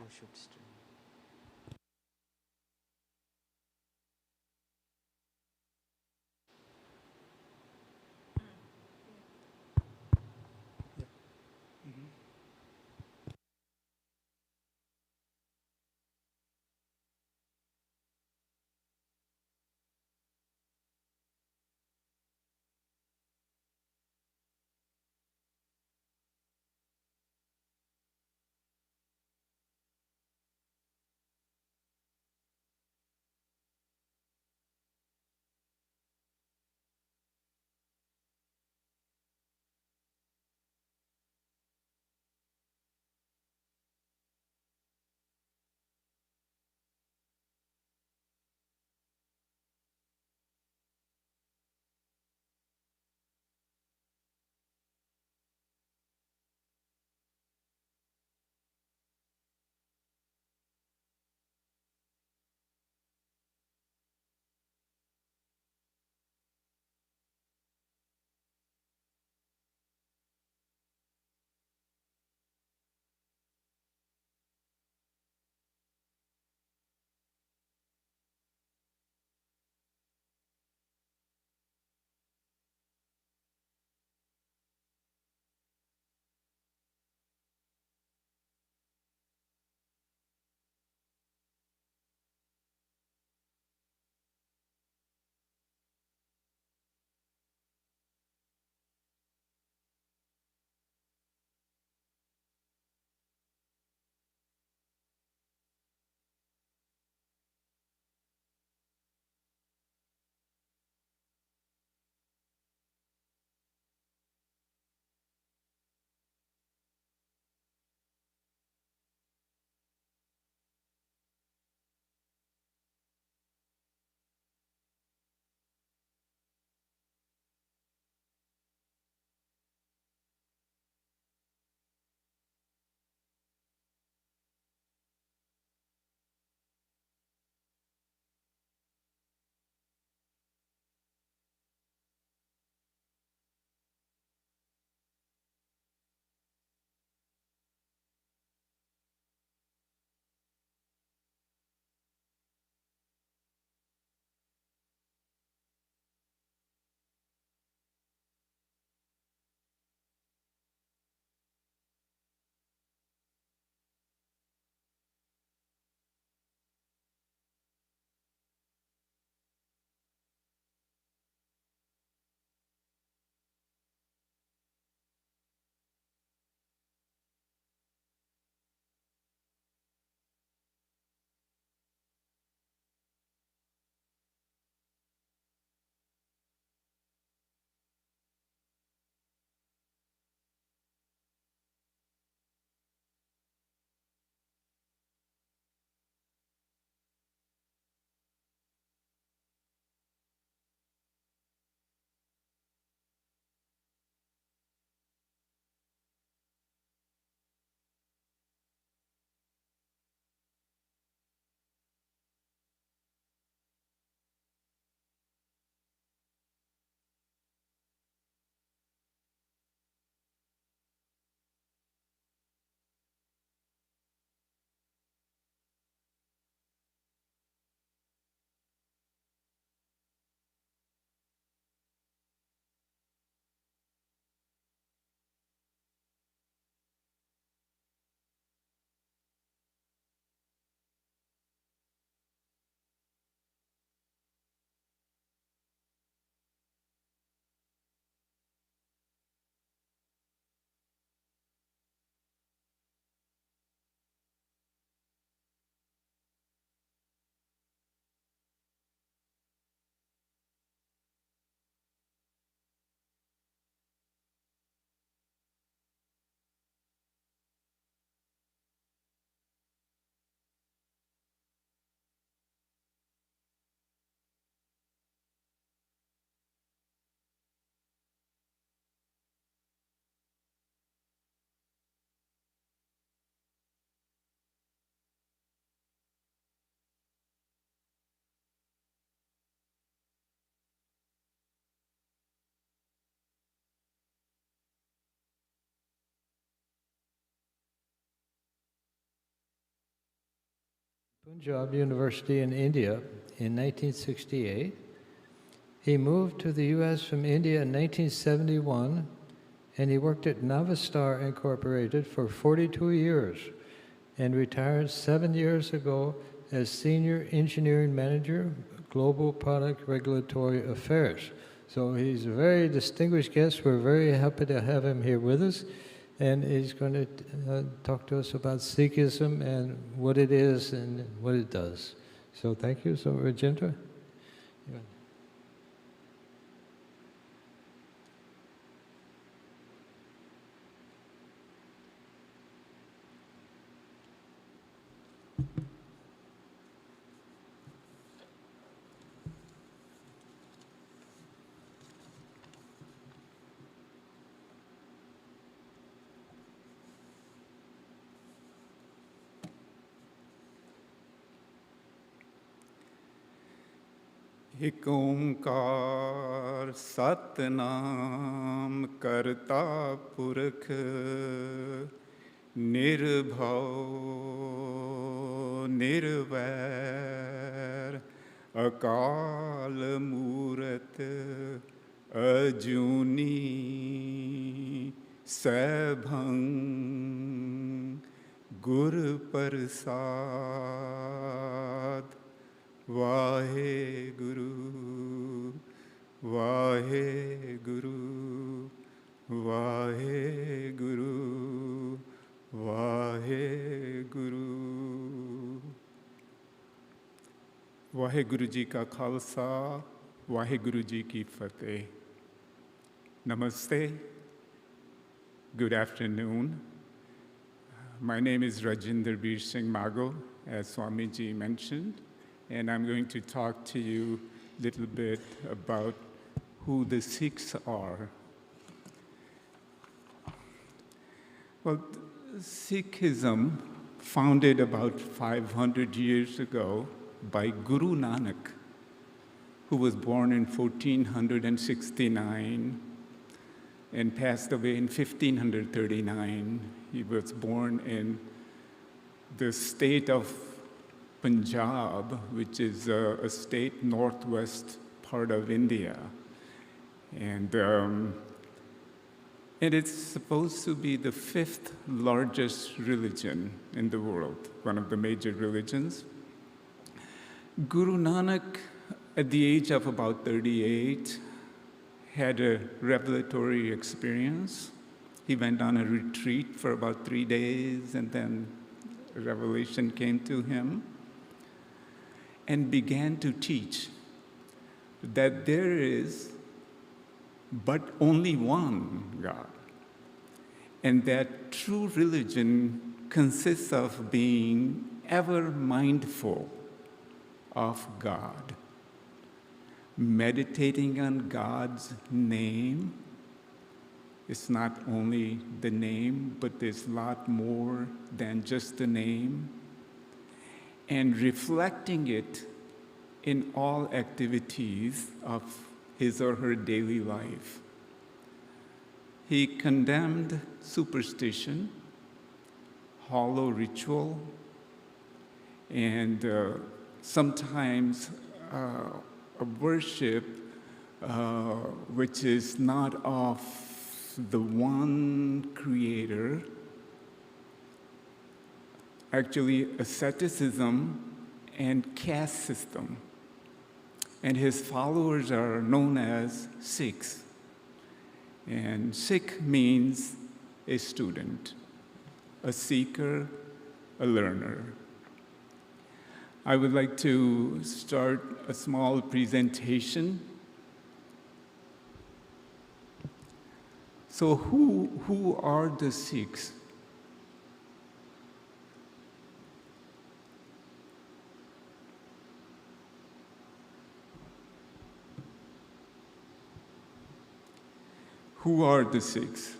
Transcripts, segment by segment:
you should study. Punjab University in India in 1968. He moved to the U.S. from India in 1971, and he worked at Navistar Incorporated for 42 years and retired 7 years ago as Senior Engineering Manager, Global Product Regulatory Affairs. So he's a very distinguished guest. We're very happy to have him here with us. And he's going to talk to us about Sikhism and what it is and what it does. So thank you. So Rajinder. Yeah. एक ओंकार सतनाम करता पुरख निर्भव निर्वैर अकाल मूरत अजूनी सैभं गुर प्रसाद वाहे गुरु वाहे गुरु वाहे गुरु वाहे गुरु। वाहे गुरु जी का खालसा वाहे गुरु जी की फतेह। Namaste. Good afternoon. My name is Rajinder Singh Mago, as Swamiji mentioned. And I'm going to talk to you a little bit about who the Sikhs are. Well, Sikhism, founded about 500 years ago by Guru Nanak, who was born in 1469 and passed away in 1539. He was born in the state of Punjab, which is a state northwest part of India. And it's supposed to be the 5th largest religion in the world, one of the major religions. Guru Nanak, at the age of about 38, had a revelatory experience. He went on a retreat for about 3 days, and then a revelation came to him and began to teach that there is but only one God, and that true religion consists of being ever mindful of God, meditating on God's name. It's not only the name, but there's a lot more than just the name, and reflecting it in all activities of his or her daily life. He condemned superstition, hollow ritual, and sometimes a worship which is not of the one creator. Actually, asceticism and caste system. And his followers are known as Sikhs. And Sikh means a student, a seeker, a learner. I would like to start a small presentation. So who are the Sikhs? Who are the Sikhs?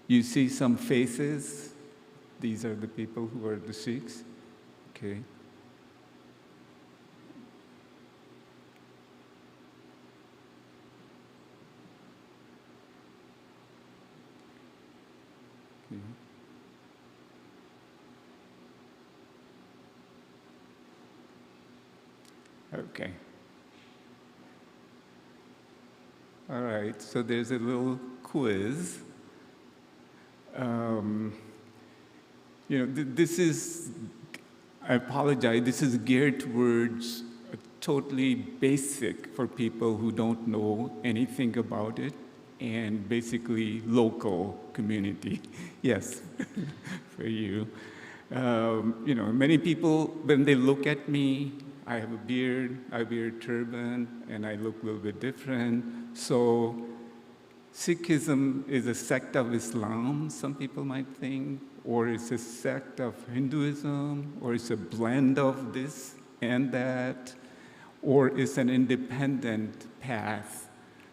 You see some faces. These are the people who are the Sikhs. Okay. See? Okay. All right, so there's a little quiz. This is, I apologize, this is geared towards totally basic for people who don't know anything about it, and basically local community. Yes, for you. Many people, when they look at me, I have a beard, I wear a turban, and I look a little bit different. So Sikhism is a sect of Islam, some people might think, or it's a sect of Hinduism, or it's a blend of this and that, or it's an independent path.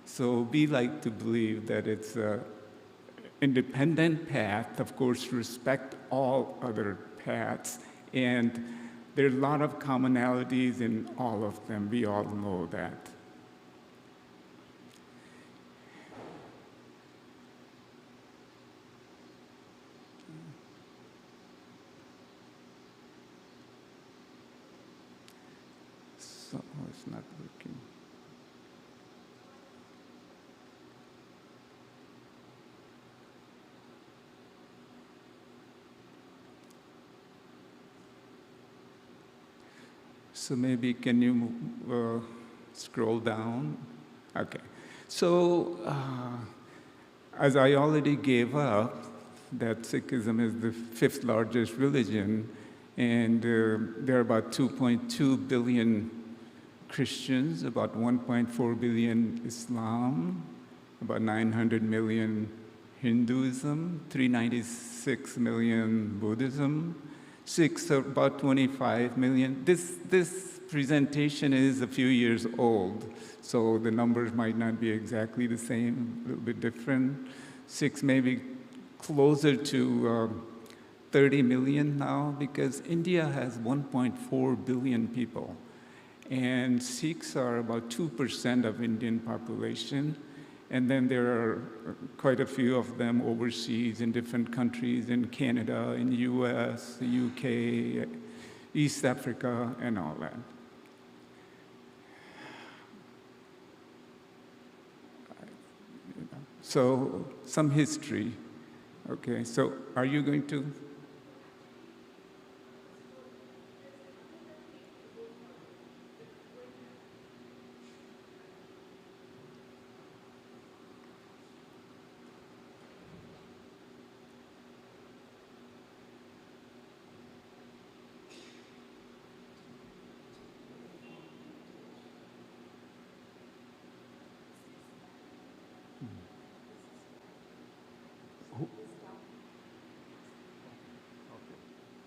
So we like to believe that it's an independent path, of course, respect all other paths, and there are a lot of commonalities in all of them. We all know that. So, it's not working. So maybe can you scroll down? Okay. So as I already gave up, that Sikhism is the 5th largest religion, and there are about 2.2 billion Christians, about 1.4 billion Islam, about 900 million Hinduism, 396 million Buddhism, Sikhs are about 25 million. This presentation is a few years old, so the numbers might not be exactly the same, a little bit different. Sikhs may be closer to 30 million now, because India has 1.4 billion people. And Sikhs are about 2% of Indian population. And then there are quite a few of them overseas in different countries, in Canada, in the US, the UK, East Africa, and all that. So some history. Okay, so are you going to?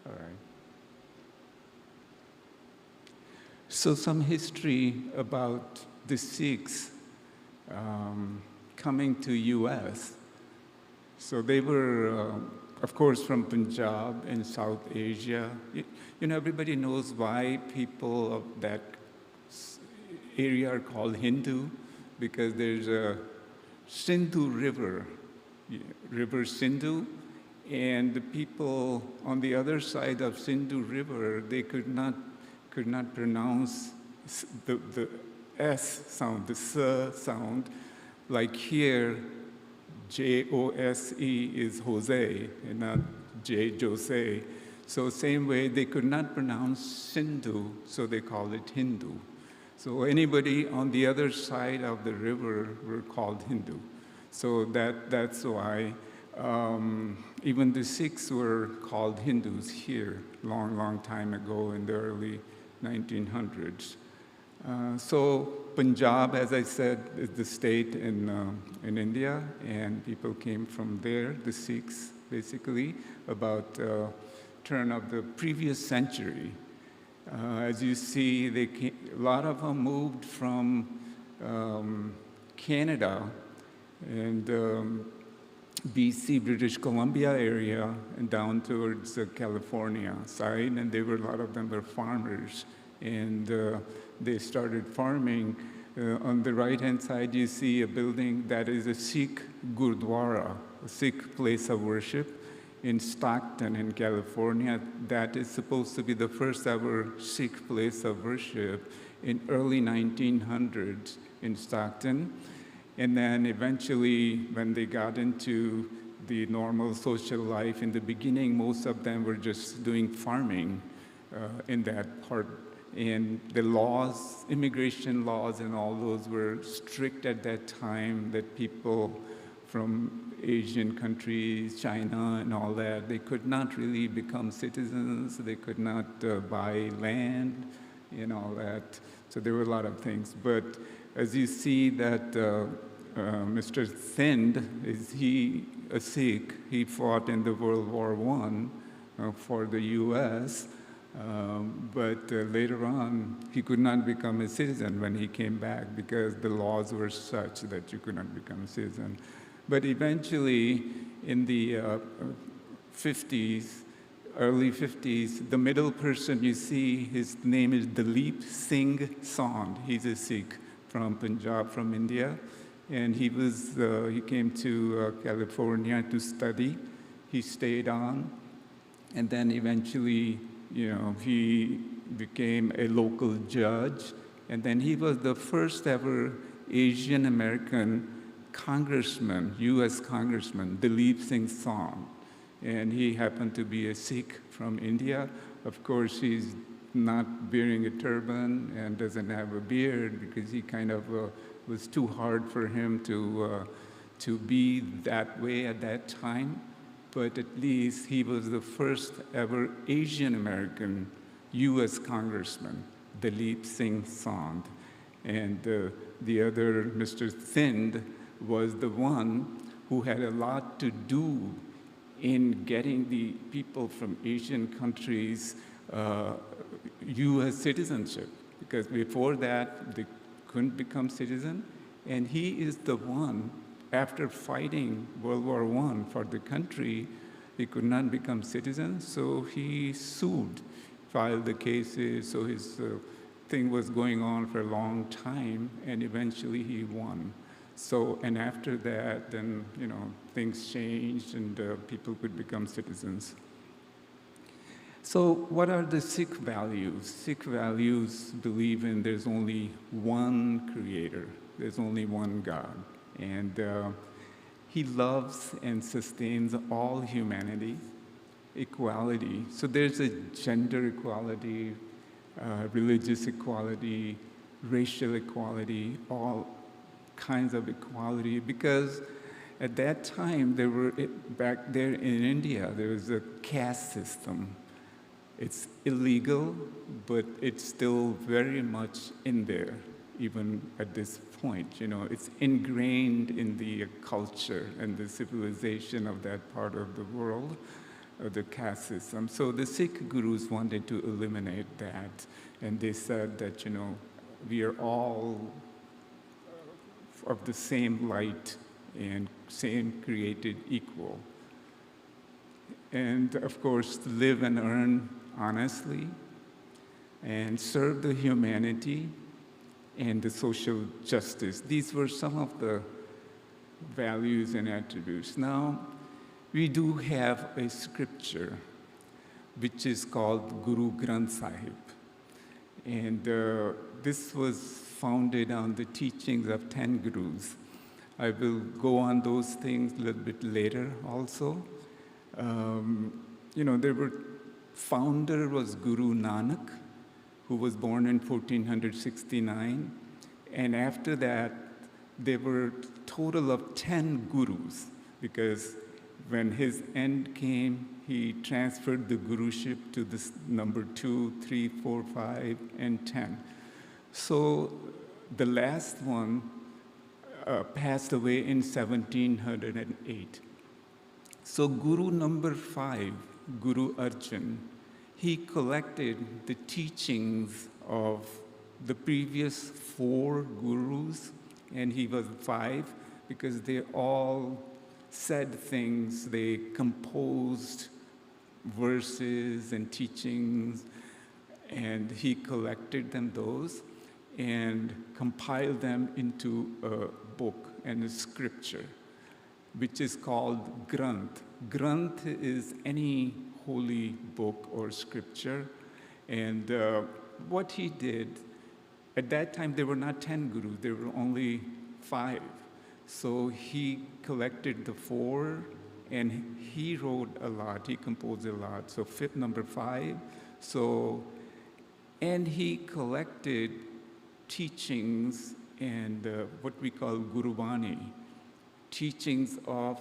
All right. So some history about the Sikhs coming to U.S. So they were, of course, from Punjab in South Asia. Everybody knows why people of that area are called Hindu, because there's a Sindhu River, River Sindhu, and the people on the other side of Sindhu River, they could not pronounce the S sound, the S sound. Like here, J-O-S-E is Jose, and not J-Jose. So same way, they could not pronounce Sindhu, so they called it Hindu. So anybody on the other side of the river were called Hindu. So that's why even the Sikhs were called Hindus here long time ago in the early 1900s. So Punjab, as I said, is the state in India, and people came from there, the Sikhs, basically, about turn of the previous century. As you see, a lot of them moved from Canada and BC, British Columbia area, and down towards the California side, and a lot of them were farmers, and they started farming. On the right-hand side, you see a building that is a Sikh Gurdwara, a Sikh place of worship, in Stockton in California. That is supposed to be the first ever Sikh place of worship in early 1900s in Stockton. And then eventually, when they got into the normal social life, in the beginning, most of them were just doing farming in that part. And the laws, immigration laws and all those were strict at that time, that people from Asian countries, China and all that, they could not really become citizens, they could not buy land and all that. So there were a lot of things. But as you see that Mr. Thind, is he a Sikh? He fought in the World War I for the US, but later on, he could not become a citizen when he came back because the laws were such that you could not become a citizen. But eventually, in the 50s, early 50s, the middle person you see, his name is Dalip Singh Sand. He's a Sikh from Punjab, from India. And he came to California to study. He stayed on. And then eventually, he became a local judge. And then he was the first ever Asian American congressman, US congressman, Dalip Singh Sand. And he happened to be a Sikh from India. Of course, he's not wearing a turban and doesn't have a beard because he kind of was too hard for him to be that way at that time. But at least he was the first ever Asian American US congressman, Dalip Singh Sand. And the other, Mr. Thind, was the one who had a lot to do in getting the people from Asian countries US citizenship, because before that, they couldn't become citizen. And he is the one, after fighting World War I for the country, he could not become citizen, so he sued, filed the cases, so his thing was going on for a long time, and eventually he won. So, and after that, then, things changed and people could become citizens. So what are the Sikh values? Sikh values believe in there's only one creator, there's only one God. And he loves and sustains all humanity, equality. So there's a gender equality, religious equality, racial equality, all kinds of equality, because at that time, back there in India, there was a caste system. It's illegal, but it's still very much in there, even at this point. It's ingrained in the culture and the civilization of that part of the world, the caste system. So the Sikh gurus wanted to eliminate that, and they said that, we are all of the same light and same created equal. And of course, live and earn honestly and serve the humanity and the social justice. These were some of the values and attributes. Now, we do have a scripture which is called Guru Granth Sahib. And this was founded on the teachings of 10 gurus. I will go on those things a little bit later also. Founder was Guru Nanak, who was born in 1469. And after that, there were a total of 10 gurus, because when his end came, he transferred the guruship to this number 2, 3, 4, 5, and 10. So the last one passed away in 1708. So Guru number 5, Guru Arjan, he collected the teachings of the previous 4 gurus, and he was 5, because they all said things, they composed verses and teachings, and he collected those and compiled them into a book and a scripture. which is called Granth. Granth is any holy book or scripture. And what he did, at that time there were not 10 gurus, there were only 5. So he collected the 4, and he wrote a lot, he composed a lot. So number 5. So, and he collected teachings and what we call Guruvani, teachings of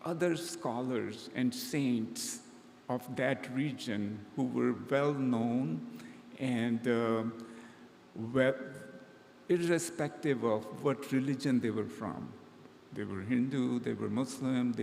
other scholars and saints of that region who were well known and irrespective of what religion they were from. They were Hindu, they were Muslim,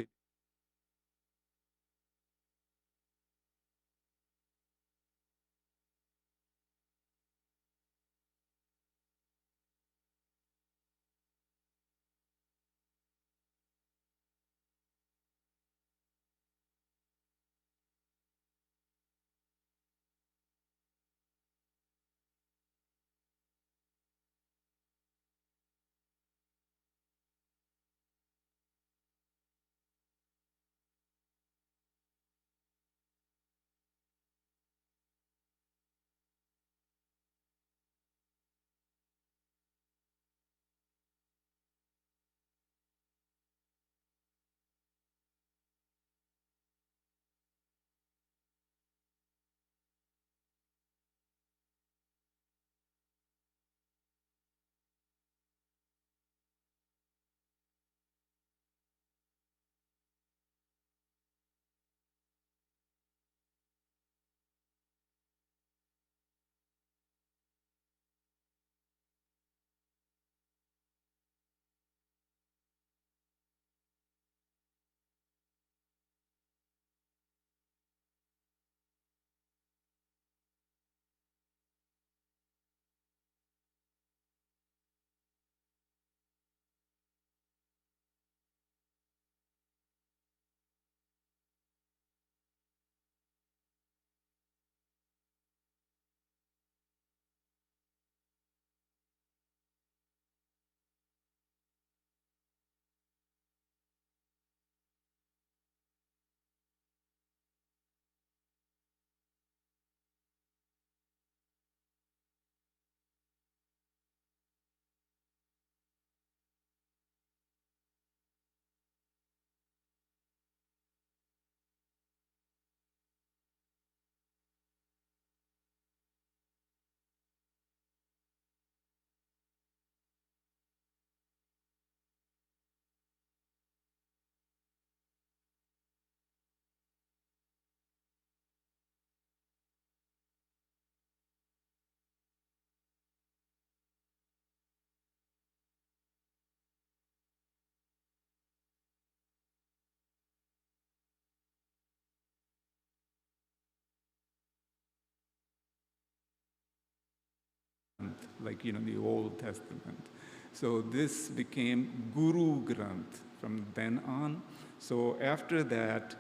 like, the Old Testament. So this became Guru Granth from then on. So after that,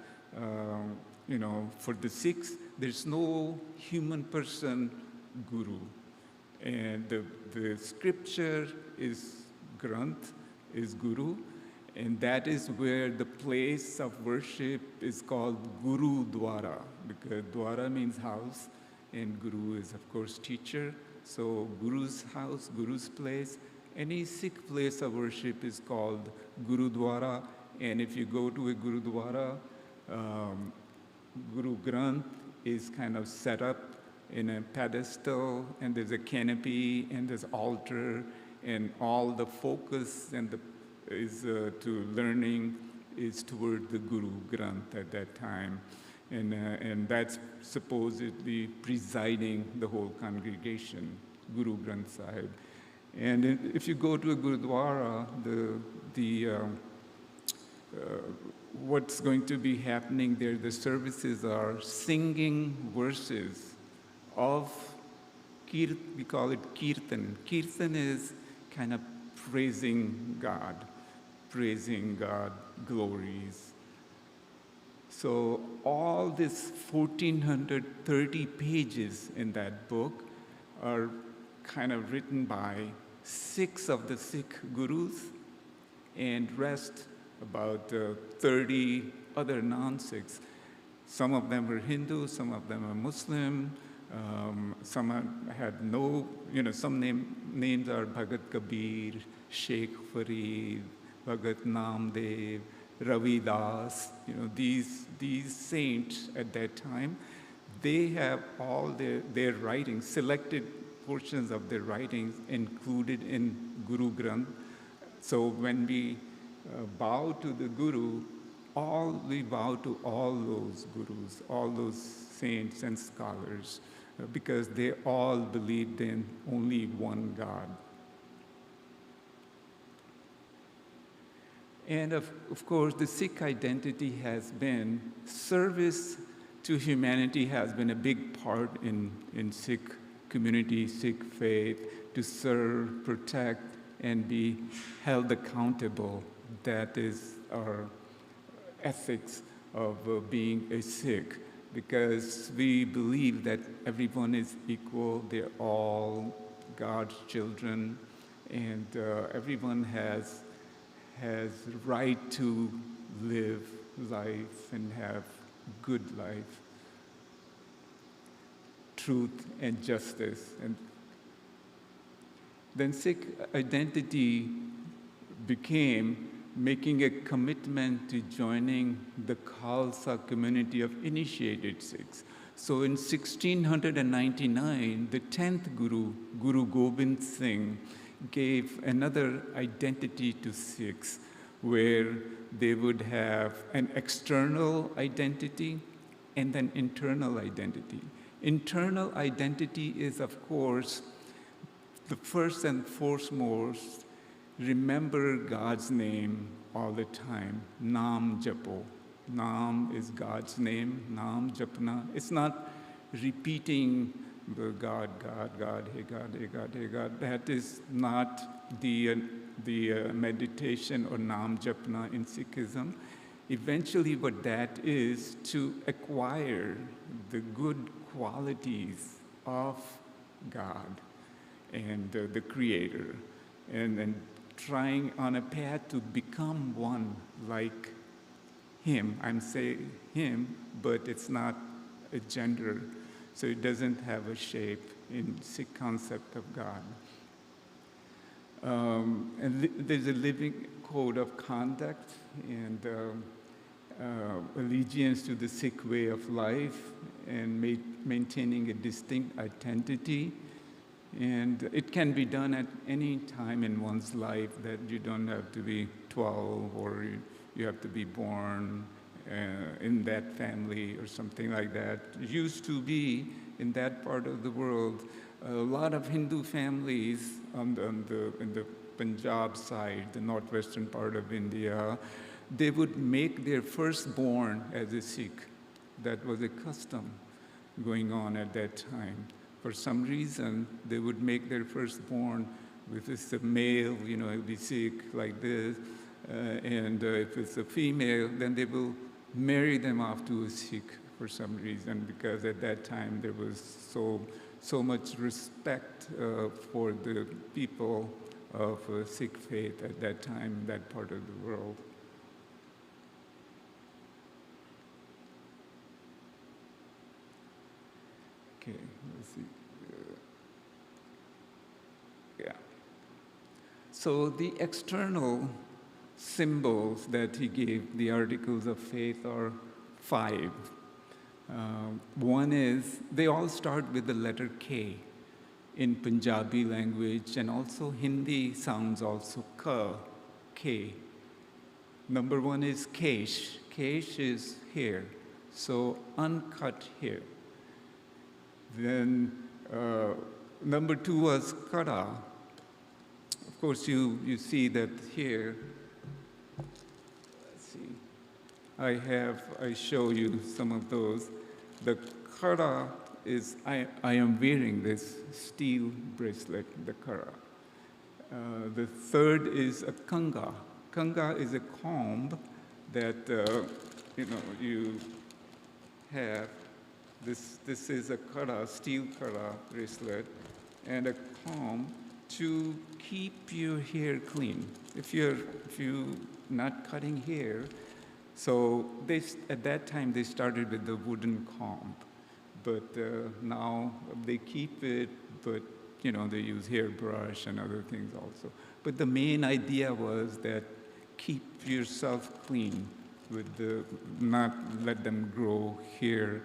for the Sikhs, there's no human person guru. And the scripture is Granth, is Guru, and that is where the place of worship is called Guru Dwara, because Dwara means house, and Guru is, of course, teacher. So Guru's house, Guru's place, any Sikh place of worship is called Gurudwara. And if you go to a Gurudwara, Guru Granth is kind of set up in a pedestal, and there's a canopy, and there's altar, and all the focus and to learning is toward the Guru Granth at that time. And that's supposedly presiding the whole congregation, Guru Granth Sahib. And if you go to a Gurudwara, what's going to be happening there, the services are singing verses of we call it Kirtan. Kirtan is kind of praising God glories. So all this 1,430 pages in that book are kind of written by 6 of the Sikh gurus, and rest about 30 other non-Sikhs. Some of them were Hindu, some of them are Muslim, some had no, some names are Bhagat Kabir, Sheikh Farid, Bhagat Namdev, Ravi Das, these saints at that time, they have all their writings, selected portions of their writings included in Guru Granth. So when we bow to the Guru, we bow to all those gurus, all those saints and scholars, because they all believed in only one God. And of course, the Sikh identity has been, service to humanity has been a big part in Sikh community, Sikh faith, to serve, protect, and be held accountable. That is our ethics of being a Sikh, because we believe that everyone is equal, they're all God's children, and everyone has right to live life and have good life, truth and justice. And then Sikh identity became making a commitment to joining the Khalsa community of initiated Sikhs. So in 1699, the 10th Guru, Guru Gobind Singh, gave another identity to Sikhs, where they would have an external identity and an internal identity. Internal identity is, of course, the first and foremost, remember God's name all the time. Naam Japo. Naam is God's name. Naam Japna. It's not repeating the God, God, God, hey God, hey God, hey God. That is not the meditation or Naam Japna in Sikhism. Eventually, what that is, to acquire the good qualities of God and the Creator, and trying on a path to become one like Him. I'm saying Him, but it's not a gender, so it doesn't have a shape in Sikh concept of God. And there's a living code of conduct and allegiance to the Sikh way of life and maintaining a distinct identity. And it can be done at any time in one's life, that you don't have to be 12 or you have to be born in that family or something like that. It used to be in that part of the world, a lot of Hindu families in the Punjab side, the northwestern part of India, they would make their firstborn as a Sikh. That was a custom going on at that time. For some reason, they would make their firstborn, if it's a male, it would be Sikh like this, and if it's a female, then they will marry them off to a Sikh for some reason, because at that time there was so much respect for the people of Sikh faith at that time in that part of the world. Okay, let's see. Yeah. So the external symbols that he gave, the articles of faith, are 5. One is, they all start with the letter K in Punjabi language, and also Hindi sounds also Ka, K. Number 1 is Kesh. Kesh is hair, so uncut hair. Then number 2 was Kara. Of course, you see that here. Let's see. I show you some of those. The Kara is, I am wearing this steel bracelet, the Kara. The third is a Kanga. Kanga is a comb that, you have. This is a Kara, steel Kara bracelet, and a comb to keep your hair clean. If you not cutting hair. So at that time, they started with the wooden comb. But now they keep it, but they use hairbrush and other things also. But the main idea was that keep yourself clean not let them grow hair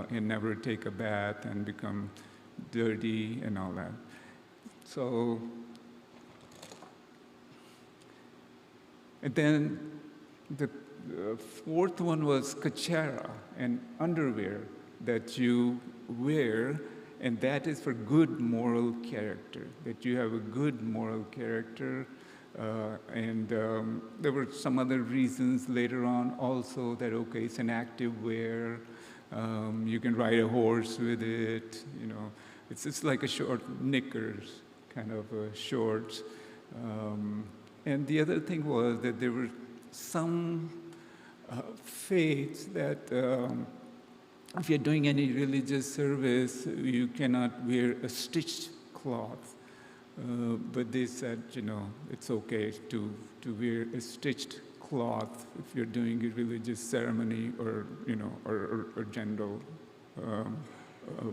and never take a bath and become dirty and all that. So, and then the fourth one was kachara, and underwear that you wear, and that is for good moral character, that you have a good moral character. And there were some other reasons later on also that, okay, it's an active wear. You can ride a horse with it, It's like a short knickers, kind of shorts. And the other thing was that there were some faiths that if you're doing any religious service, you cannot wear a stitched cloth. But they said, it's okay to wear a stitched cloth if you're doing a religious ceremony or general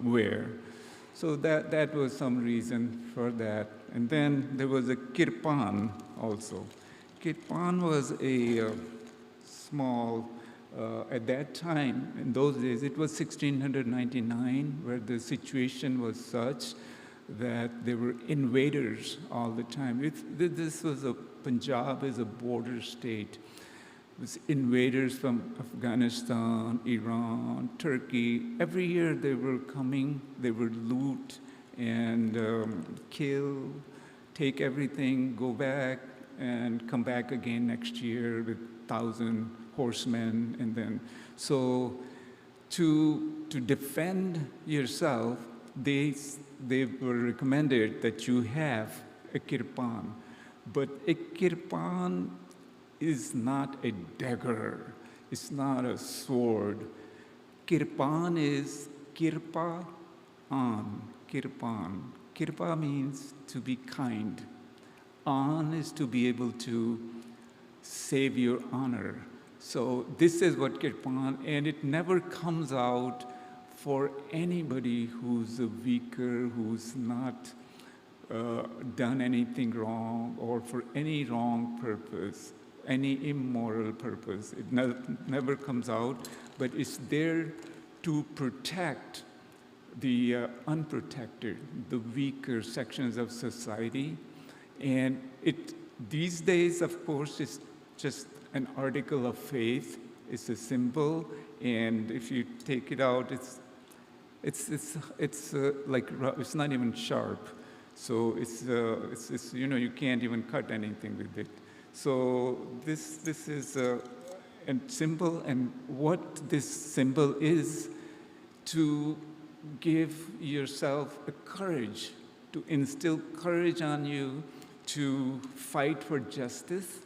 wear. So that was some reason for that. And then there was a kirpan also. Kirpan was a small, at that time, in those days, it was 1699, where the situation was such that there were invaders all the time. Punjab is a border state. It was invaders from Afghanistan, Iran, Turkey. Every year they were coming, they would loot and kill, take everything, go back, and come back again next year with 1,000 horsemen. And then, so to defend yourself, they were recommended that you have a kirpan. But a kirpan is not a dagger. It's not a sword. Kirpan is kirpa an, kirpan. Kirpa means to be kind. An is to be able to save your honor. So this is what kirpan, and it never comes out for anybody who's a weaker, who's not done anything wrong, or for any wrong purpose, any immoral purpose. It never comes out, but it's there to protect the unprotected, the weaker sections of society. And these days, of course, it's just an article of faith. It's a symbol, and if you take it out, it's not even sharp. So it's you can't even cut anything with it. So this is a symbol, and what this symbol is to give yourself a courage, to instill courage on you to fight for justice,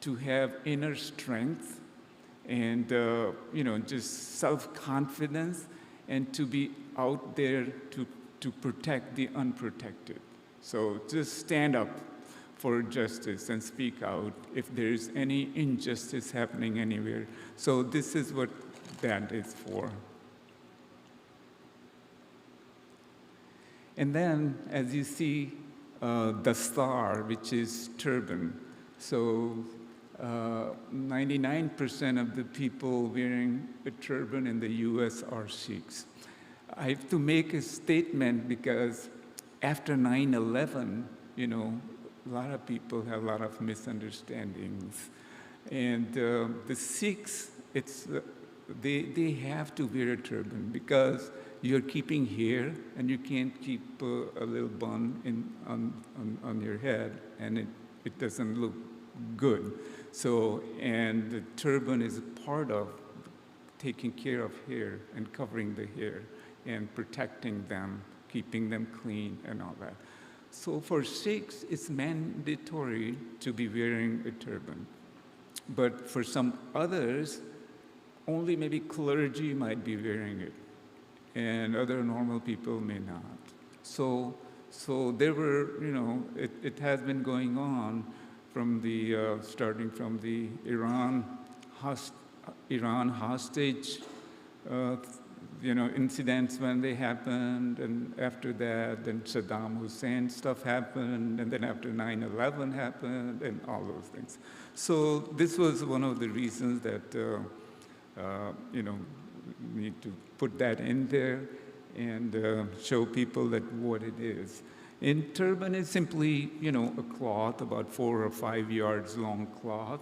to have inner strength, and just self-confidence, and to be out there to protect the unprotected. So just stand up for justice and speak out if there is any injustice happening anywhere. So this is what that is for. And then, as you see, the star, which is turban. So 99% of the people wearing a turban in the US are Sikhs. I have to make a statement because after 9/11, a lot of people have a lot of misunderstandings. And the Sikhs, they have to wear a turban because you're keeping hair, and you can't keep a little bun on your head, and it doesn't look good. So, and the turban is a part of taking care of hair and covering the hair and protecting them, keeping them clean and all that. So for Sikhs, it's mandatory to be wearing a turban. But for some others, only maybe clergy might be wearing it, and other normal people may not. So there were, it has been going on from the starting from the Iran hostage, incidents when they happened, and after that, then Saddam Hussein stuff happened, and then after 9/11 happened, and all those things. So this was one of the reasons that need to put that in there and show people that what it is. In turban is simply, a cloth, about 4 or 5 yards long cloth,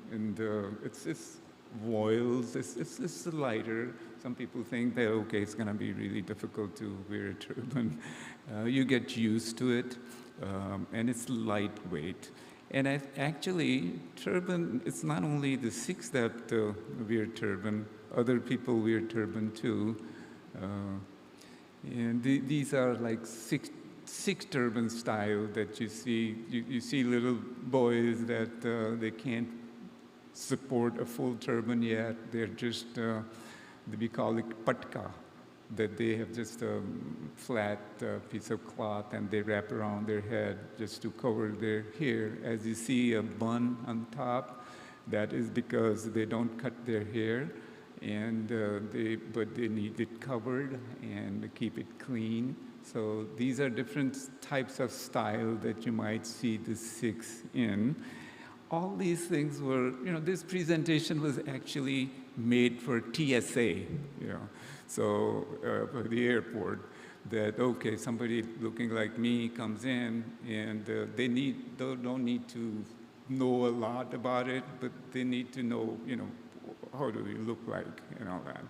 and it's voiles. It's lighter. Some people think that it's going to be really difficult to wear a turban. You get used to it, and it's lightweight. And actually, turban, it's not only the Sikhs that wear turban, other people wear turban too. And these are like Sikh turban style that you see. You see little boys that they can't support a full turban yet. They're just, we call it patka, that they have just a flat piece of cloth and they wrap around their head just to cover their hair. As you see a bun on top, that is because they don't cut their hair, and but they need it covered and keep it clean. So these are different types of style that you might see the Sikhs in. All these things were, this presentation was actually made for TSA, so for the airport, that, somebody looking like me comes in, and they don't need to know a lot about it, but they need to know, how do we look like and all that.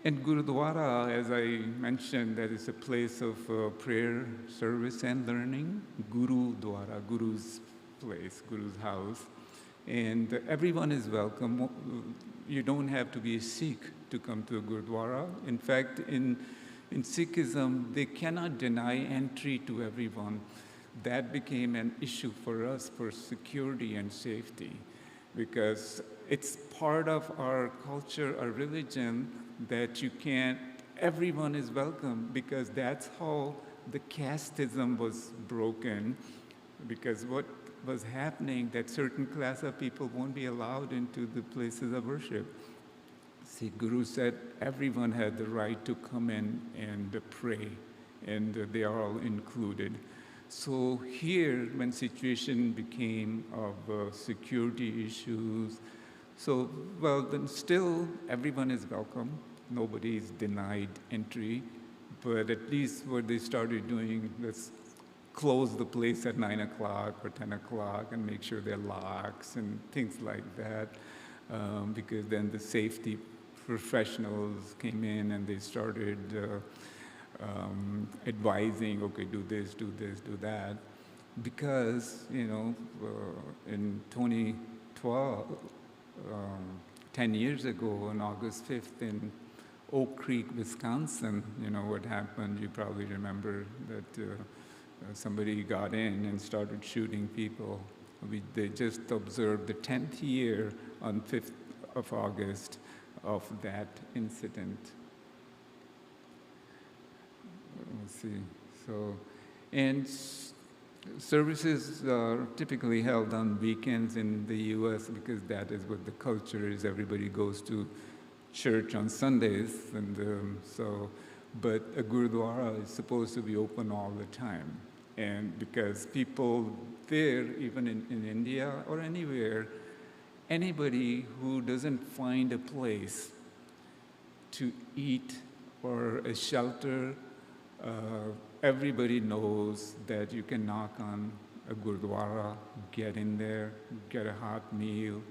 And Gurudwara, as I mentioned, that is a place of prayer, service, and learning. Gurudwara, Guru's place, Guru's house. And everyone is welcome. You don't have to be a Sikh to come to a Gurudwara. In fact, in Sikhism, they cannot deny entry to everyone. That became an issue for us for security and safety, because it's part of our culture, our religion, that everyone is welcome, because that's how the casteism was broken, because what was happening, that certain class of people won't be allowed into the places of worship. See, Guru said everyone had the right to come in and pray, and they are all included. So here, when situation became of security issues, then still everyone is welcome. Nobody is denied entry, but at least what they started doing, let's close the place at 9 o'clock or 10 o'clock and make sure there are locks and things like that, because then the safety professionals came in and they started advising, do this, do that, because, in 2012, 10 years ago, on August 5th in Oak Creek, Wisconsin, what happened. You probably remember that somebody got in and started shooting people. They just observed the 10th year on 5th of August of that incident. Let's see. And services are typically held on weekends in the U.S. because that is what the culture is. Everybody goes to church on Sundays, and but a Gurudwara is supposed to be open all the time. And because people there, even in India or anywhere, anybody who doesn't find a place to eat or a shelter, everybody knows that you can knock on a Gurudwara, get in there, get a hot meal,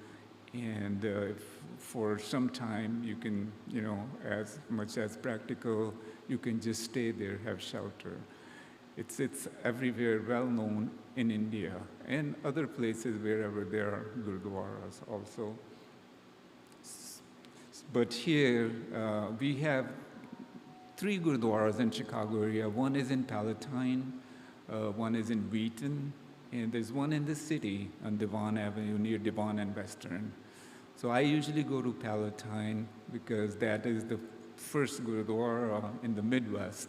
and for some time you can, as much as practical, you can just stay there, have shelter. It's everywhere well known in India and other places wherever there are Gurudwaras also. But here we have 3 Gurudwaras in Chicago area. One is in Palatine, one is in Wheaton, and there's one in the city on Devon Avenue near Devon and Western. So I usually go to Palatine because that is the first Gurudwara in the Midwest.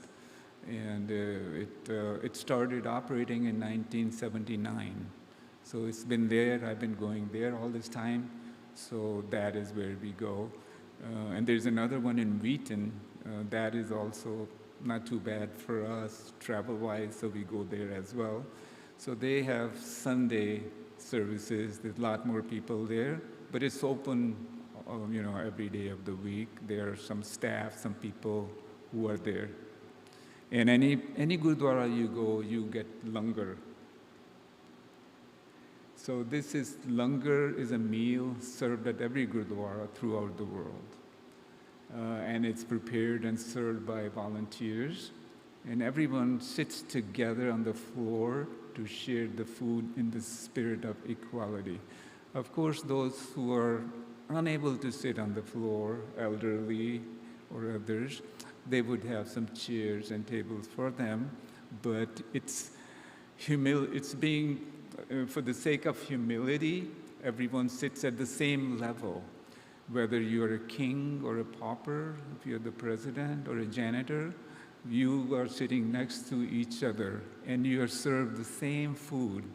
And it started operating in 1979. So it's been there. I've been going there all this time. So that is where we go. And there's another one in Wheaton. That is also not too bad for us travel-wise, so we go there as well. So they have Sunday services. There's a lot more people there, but it's open, every day of the week. There are some staff, some people who are there. And any gurdwara you go, you get langar. So this is langar is a meal served at every gurdwara throughout the world. And it's prepared and served by volunteers. And everyone sits together on the floor to share the food in the spirit of equality. Of course, those who are unable to sit on the floor, elderly or others, they would have some chairs and tables for them, but it's being, for the sake of humility, everyone sits at the same level. Whether you're a king or a pauper, if you're the president or a janitor, you are sitting next to each other and you are served the same food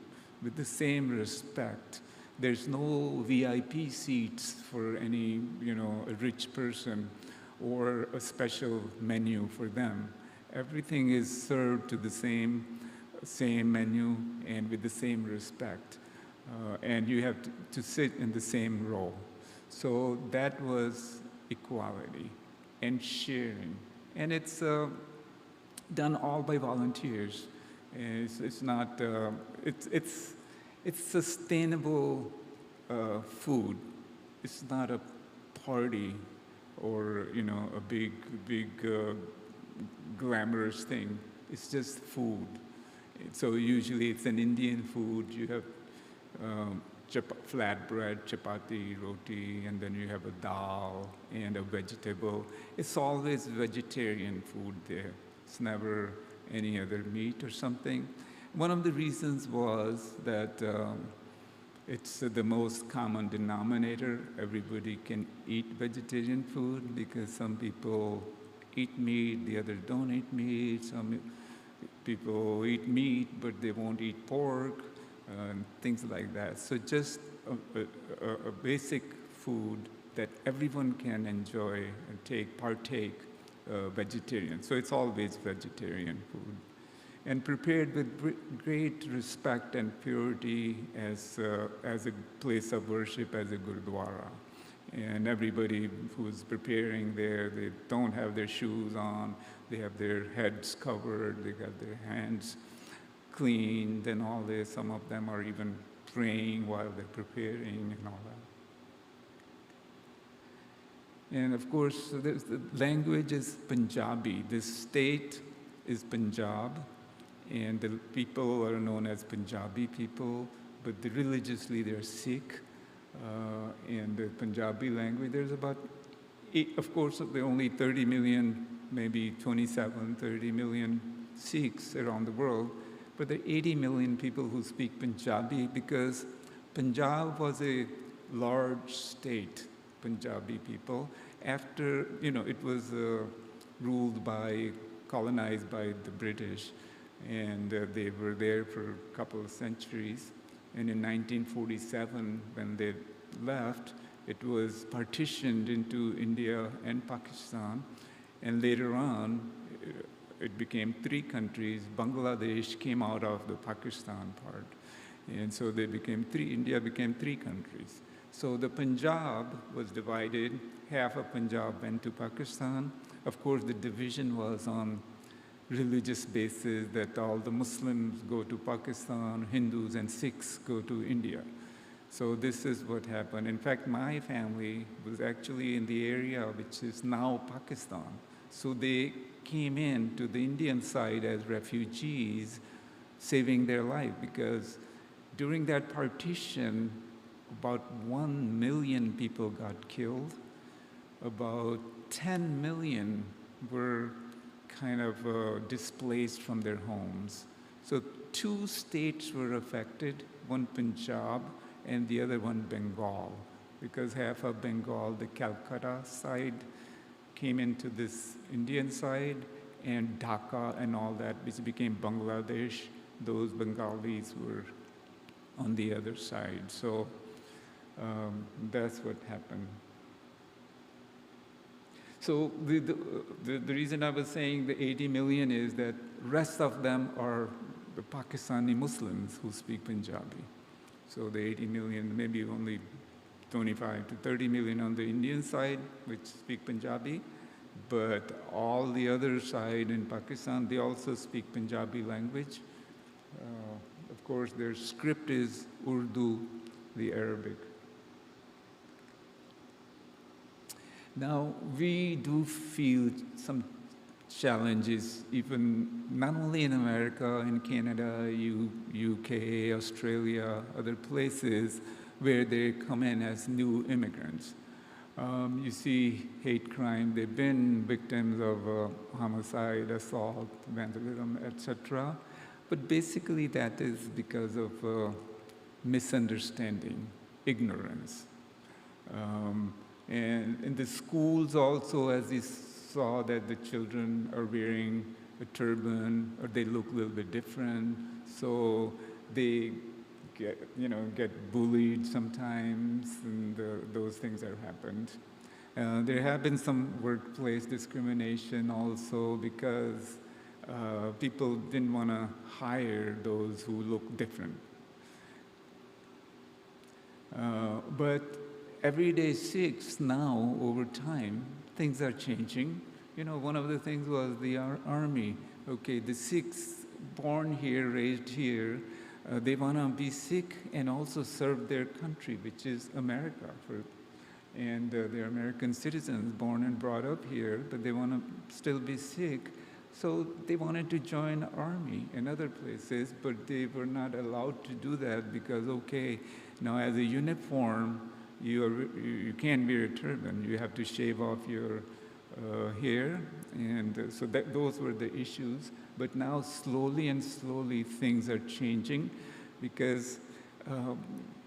with the same respect. There's no VIP seats for any, a rich person or a special menu for them. Everything is served to the same menu and with the same respect. And you have to sit in the same row. So that was equality and sharing. And it's done all by volunteers. It's not, it's sustainable food. It's not a party or, a big glamorous thing. It's just food. So usually it's an Indian food. You have flatbread, chapati, roti, and then you have a dal and a vegetable. It's always vegetarian food there. It's never any other meat or something. One of the reasons was that it's the most common denominator. Everybody can eat vegetarian food because some people eat meat, the others don't eat meat. Some people eat meat, but they won't eat pork. And things like that. So just a basic food that everyone can enjoy and partake vegetarian. So it's always vegetarian food. And prepared with great respect and purity as a place of worship, as a gurdwara. And everybody who's preparing there, they don't have their shoes on, they have their heads covered, they got their hands cleaned and all this. Some of them are even praying while they're preparing and all that. And of course, the language is Punjabi. This state is Punjab, and the people are known as Punjabi people, but religiously they're Sikh. And the Punjabi language, there's about, of course, there are only 30 million, maybe 27, 30 million Sikhs around the world. But there are 80 million people who speak Punjabi because Punjab was a large state, Punjabi people. After, it was colonized by the British, and they were there for a couple of centuries. And in 1947, when they left, it was partitioned into India and Pakistan. And later on, it became 3 countries. Bangladesh came out of the Pakistan part. And so India became 3 countries. So the Punjab was divided. Half of Punjab went to Pakistan. Of course, the division was on religious basis that all the Muslims go to Pakistan, Hindus and Sikhs go to India. So this is what happened. In fact, my family was actually in the area which is now Pakistan. So they came in to the Indian side as refugees, saving their life, because during that partition, about 1 million people got killed. About 10 million were kind of displaced from their homes. So 2 states were affected, one Punjab and the other one Bengal, because half of Bengal, the Calcutta side, came into this Indian side, and Dhaka and all that, which became Bangladesh. Those Bengalis were on the other side. So that's what happened. So the reason I was saying the 80 million is that rest of them are the Pakistani Muslims who speak Punjabi. So the 80 million, maybe only 25 to 30 million on the Indian side, which speak Punjabi, but all the other side in Pakistan, they also speak Punjabi language. Of course, their script is Urdu, the Arabic. Now, we do feel some challenges, even not only in America, in Canada, UK, Australia, other places where they come in as new immigrants. You see hate crime, they've been victims of homicide, assault, vandalism, etc. But basically that is because of misunderstanding, ignorance. And in the schools also, as you saw that the children are wearing a turban or they look a little bit different, so they get bullied sometimes, and those things have happened. There have been some workplace discrimination also because people didn't want to hire those who look different. But everyday Sikhs now, over time, things are changing. One of the things was the army. Okay, the Sikhs born here, raised here, they want to be Sikh and also serve their country, which is America. And they're American citizens, born and brought up here, but they want to still be Sikh. So they wanted to join army and other places, but they were not allowed to do that because, okay, now as a uniform, you can't wear a turban. You have to shave off your hair, and so those were the issues. But now slowly and slowly things are changing because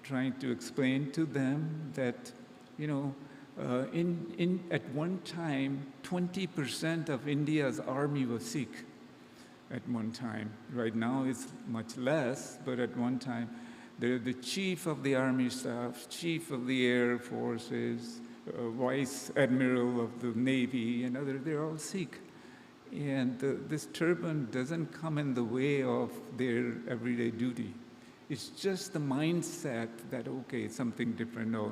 trying to explain to them that, at one time, 20% of India's army was Sikh at one time. Right now it's much less, but at one time, the chief of the army staff, chief of the air forces, vice admiral of the navy, and they're all Sikh. And this turban doesn't come in the way of their everyday duty. It's just the mindset that, okay, it's something different. No,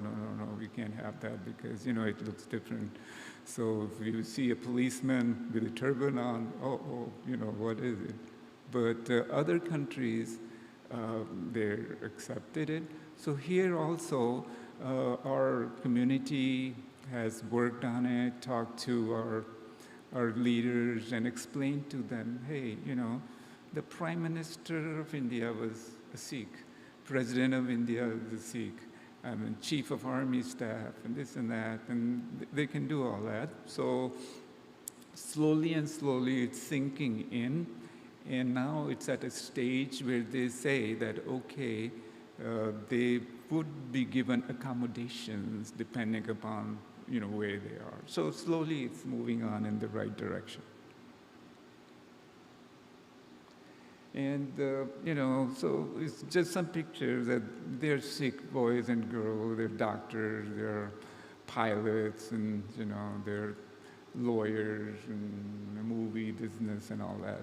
we can't have that because, it looks different. So if you see a policeman with a turban on, what is it? But other countries, they accepted it. So here also, our community has worked on it, talked to our leaders and explained to them, hey, the Prime Minister of India was a Sikh, President of India is a Sikh, Chief of Army Staff, and this and that, and they can do all that. So slowly and slowly it's sinking in, and now it's at a stage where they say that, okay, they would be given accommodations depending upon where they are. So slowly it's moving on in the right direction. And, so it's just some pictures that they're Sikh boys and girls, they're doctors, they're pilots, and, they're lawyers and the movie business and all that.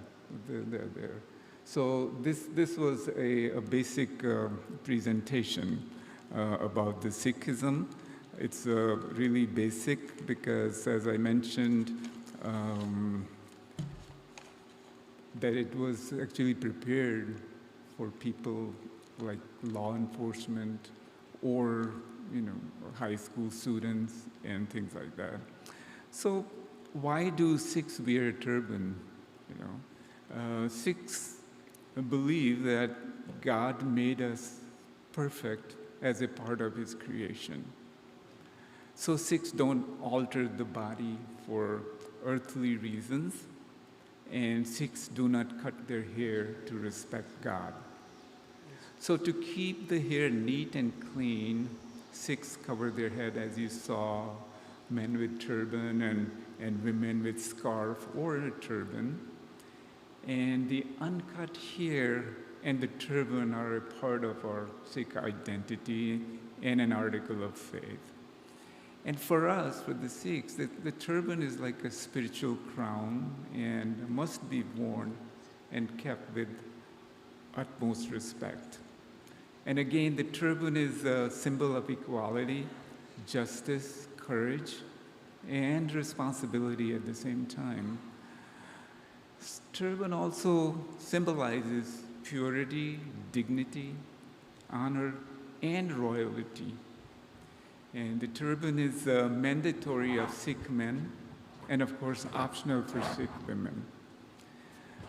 They're there. So this was a basic presentation about the Sikhism. It's really basic because, as I mentioned, that it was actually prepared for people like law enforcement or, high school students and things like that. So why do Sikhs wear a turban? Sikhs believe that God made us perfect as a part of His creation. So Sikhs don't alter the body for earthly reasons, and Sikhs do not cut their hair to respect God. So to keep the hair neat and clean, Sikhs cover their head, as you saw, men with turban and women with scarf or a turban. And the uncut hair and the turban are a part of our Sikh identity and an article of faith. And for us, for the Sikhs, the turban is like a spiritual crown and must be worn and kept with utmost respect. And again, the turban is a symbol of equality, justice, courage, and responsibility at the same time. Turban also symbolizes purity, dignity, honor, and royalty. And the turban is mandatory of Sikh men and, of course, optional for Sikh women.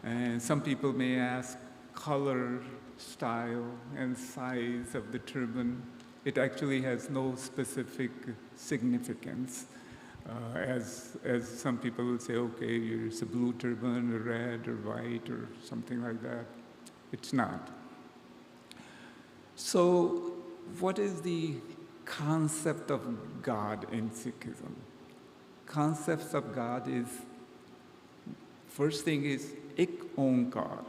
And some people may ask color, style, and size of the turban. It actually has no specific significance. As some people will say, okay, it's a blue turban, or red, or white, or something like that. It's not. So, what is the concept of God in Sikhism? Concepts of God is, first thing is Ik Onkar.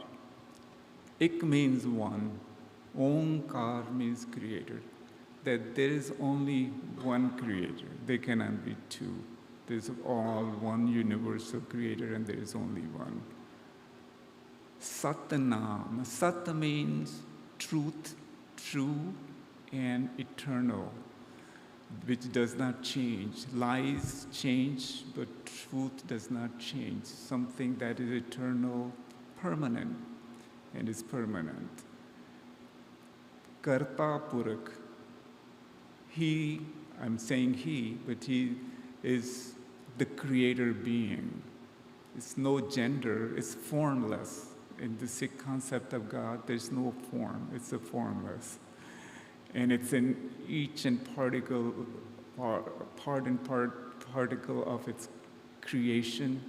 Ik means one. Onkar means creator. That there is only one creator. There cannot be two. There's all one universal creator and there is only one. Satanam. Sat means truth, true, and eternal, which does not change. Lies change, but truth does not change. Something that is eternal, permanent, and is permanent. Karta Purak. He, I'm saying he, but he is the creator being. It's no gender, it's formless. In the Sikh concept of God, there's no form, it's a formless. And it's in each and particle of its creation.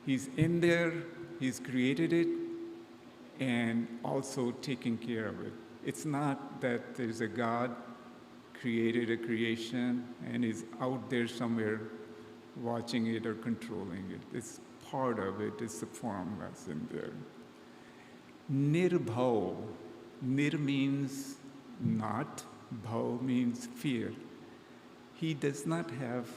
He's in there, he's created it, and also taking care of it. It's not that there's a God created a creation and is out there somewhere watching it or controlling it. It's part of it, it's the formless in there. Nirbhav. Nir means not, bhav means fear. He does not have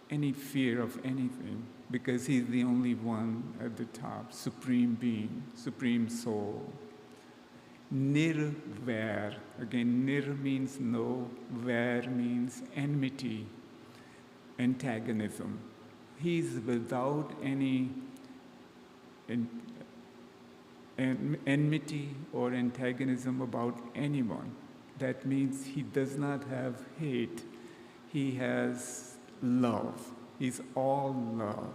any fear of anything because he's the only one at the top, supreme being, supreme soul. Nirvair. Again, nir means no, vair means enmity, antagonism. He's without any enmity or antagonism about anyone. That means he does not have hate. He has love. He's all love.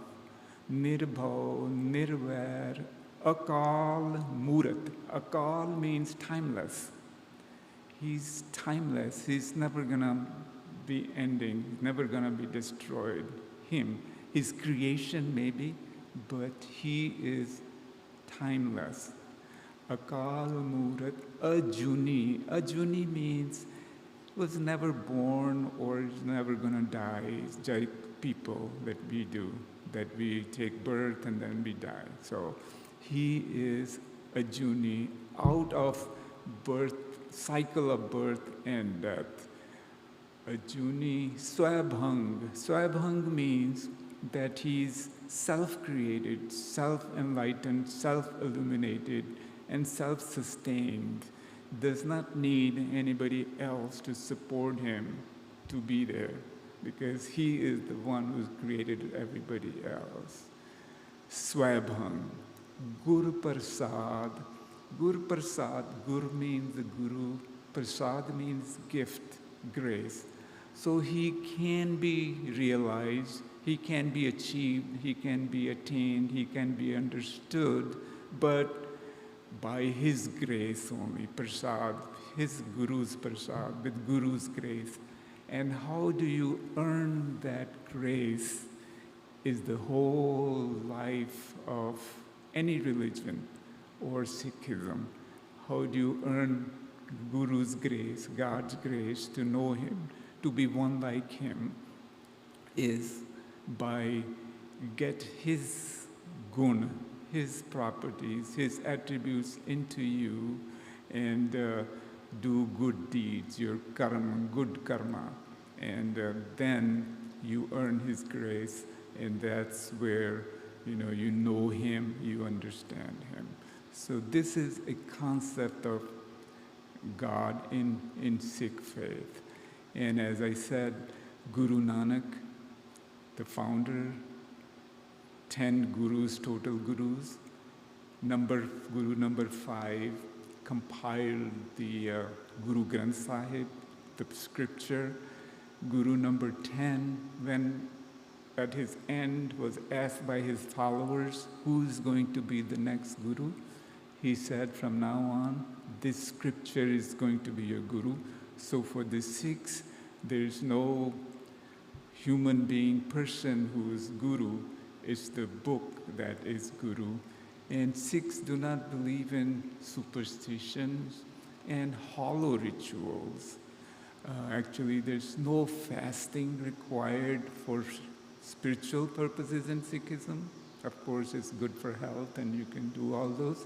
Nirbhav, nirvair, Akal Murat. Akal means timeless. He's timeless. He's never going to be ending. He's never going to be destroyed. His creation maybe, but he is timeless. Akal Murat. Ajuni. Ajuni means was never born or is never going to die. It's like people that we do, that we take birth and then we die. So he is Ajuni, out of birth, cycle of birth and death. Ajuni Swabhang. Swabhang means that he's self-created, self-enlightened, self-illuminated, and self-sustained. Does not need anybody else to support him to be there because he is the one who's created everybody else. Swabhang. Guru Prasad. Guru Prasad. Guru means the Guru. Prasad means gift, grace. So he can be realized, he can be achieved, he can be attained, he can be understood, but by his grace only, Prasad, his Guru's Prasad, with Guru's grace. And how do you earn that grace is the whole life of any religion or Sikhism. How do you earn Guru's grace, God's grace, to know him, to be one like him? is by get his gun, his properties, his attributes into you and do good deeds, your karma, good karma. And then you earn his grace, and that's where you know him, you understand him. So this is a concept of God in Sikh faith. And as I said, Guru Nanak, the founder, 10 gurus, total gurus, Guru number 5 compiled the Guru Granth Sahib, the scripture. Guru number 10, when at his end was asked by his followers, who's going to be the next guru? He said, from now on, this scripture is going to be your guru. So for the Sikhs, there's no human being, person who is guru. It's the book that is guru. And Sikhs do not believe in superstitions and hollow rituals. Actually, there's no fasting required for spiritual purposes in Sikhism. Of course, it's good for health and you can do all those.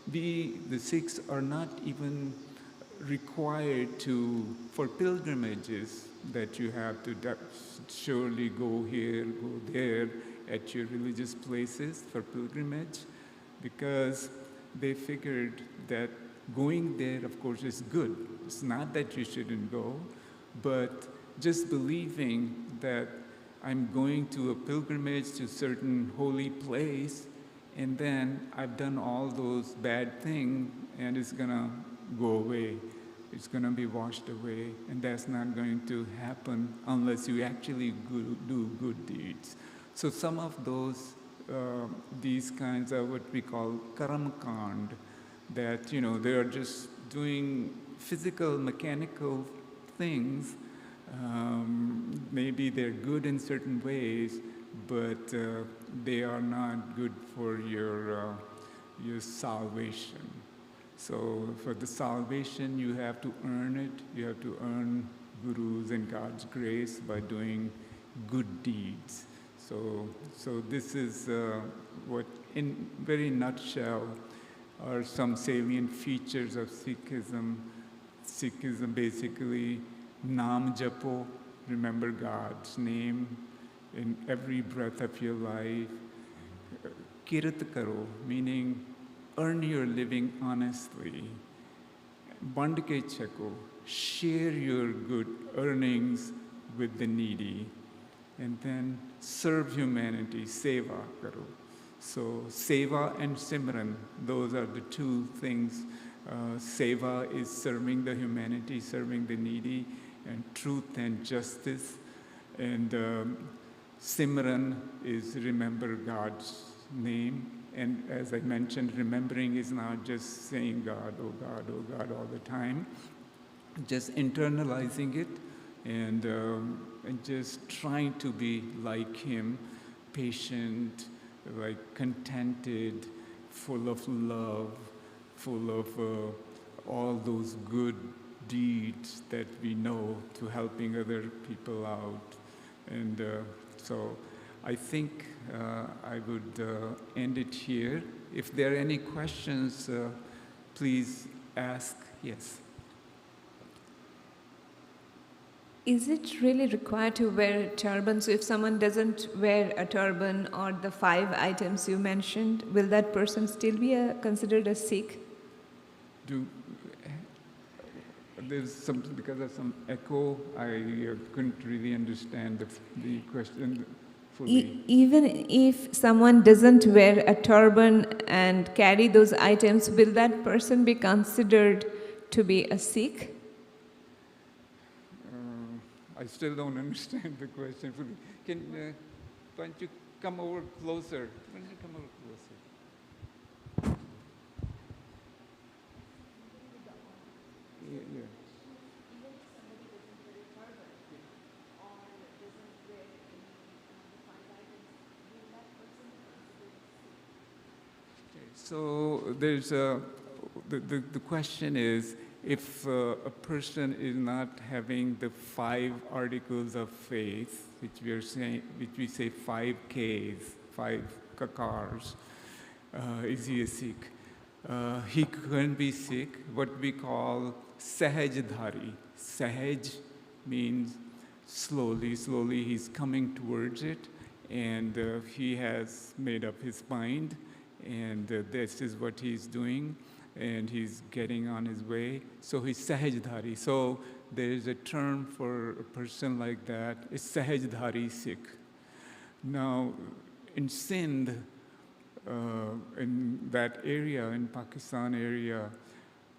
The Sikhs are not even required for pilgrimages, that you have to surely go here, go there at your religious places for pilgrimage, because they figured that going there, of course, is good. It's not that you shouldn't go, but just believing that I'm going to a pilgrimage to a certain holy place, and then I've done all those bad things, and it's going to go away. It's going to be washed away, and that's not going to happen unless you actually do good deeds. So some of these kinds of what we call karam kand, that they are just doing physical, mechanical things. Maybe they're good in certain ways, but they are not good for your salvation. So for the salvation, you have to earn it. You have to earn gurus and God's grace by doing good deeds. So this is what, in very nutshell, are some salient features of Sikhism. Sikhism basically, Naam Japo, remember God's name in every breath of your life. Kirat Karo, meaning earn your living honestly. Band ke chako, share your good earnings with the needy. And then serve humanity, seva karo. So seva and simran, those are the two things. Seva is serving the humanity, serving the needy, and truth and justice. And simran is remember God's name. And as I mentioned, remembering is not just saying God, oh God, oh God all the time. Just internalizing it and just trying to be like Him, patient, like contented, full of love, full of all those good deeds that we know, to helping other people out. And so I think I would end it here. If there are any questions, please ask. Yes. Is it really required to wear a turban? So if someone doesn't wear a turban or the 5 items you mentioned, will that person still be considered a Sikh? There's something, because of some echo, I couldn't really understand the question fully. Even if someone doesn't wear a turban and carry those items, will that person be considered to be a Sikh? I still don't understand the question fully. Why don't you come over closer? Why don't you come over closer? Yeah. So there's the question is, if a person is not having the 5 articles of faith, which we say 5 Ks, 5 kakars, is he a Sikh? He can be Sikh, what we call Sahajdhari. Sahaj means slowly, he's coming towards it, and he has made up his mind, and this is what he's doing, and he's getting on his way. So he's Sahajdhari. So there is a term for a person like that, is Sahajdhari Sikh. Now, in Sindh, in that area, in Pakistan area,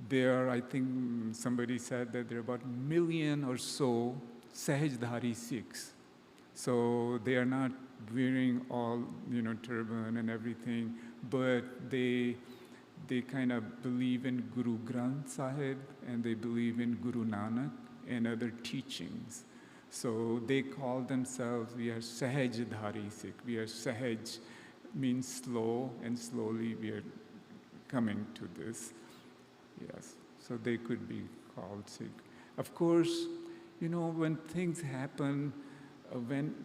there are, I think somebody said that there are about 1 million or so Sahajdhari Sikhs. So they are not wearing all, turban and everything, but they kind of believe in Guru Granth Sahib, and they believe in Guru Nanak and other teachings. So they call themselves, we are Sahajdhari Sikh. We are Sahaj, means slow, and slowly we are coming to this. Yes, so they could be called Sikh. Of course, when things happen, when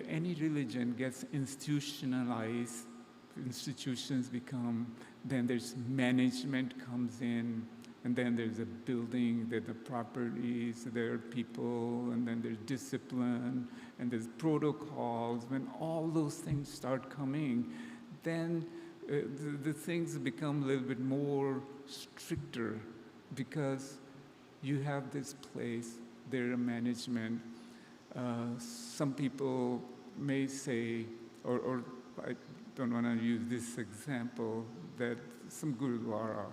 any religion gets institutionalized, institutions become, then there's management comes in, and then there's a building, there are the properties, there are people, and then there's discipline, and there's protocols. When all those things start coming, then the things become a little bit more stricter, because you have this place, there are management. Some people may say, or I don't want to use this example, that some Gurudwara.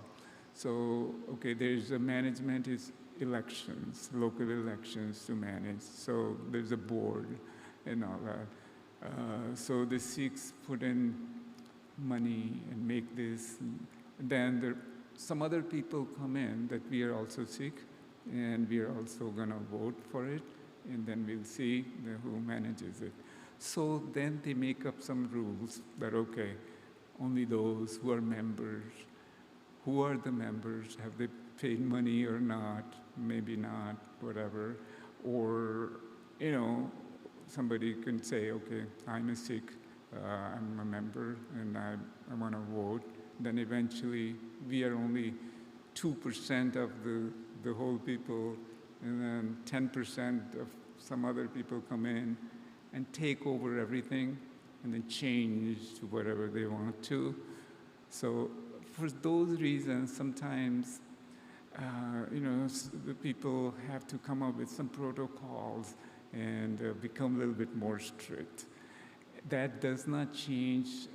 So, okay, there's a management is elections, local elections to manage. So there's a board and all that. So the Sikhs put in money and make this. And then some other people come in that we are also Sikh, and we are also going to vote for it, and then we'll see who manages it. So then they make up some rules that, okay, only those who are members. Who are the members? Have they paid money or not? Maybe not, whatever. Or, somebody can say, okay, I'm a Sikh, I'm a member, and I want to vote. Then eventually, we are only 2% of the whole people, and then 10% of some other people come in and take over everything, and then change to whatever they want to. So for those reasons, sometimes, the people have to come up with some protocols and become a little bit more strict. That does not change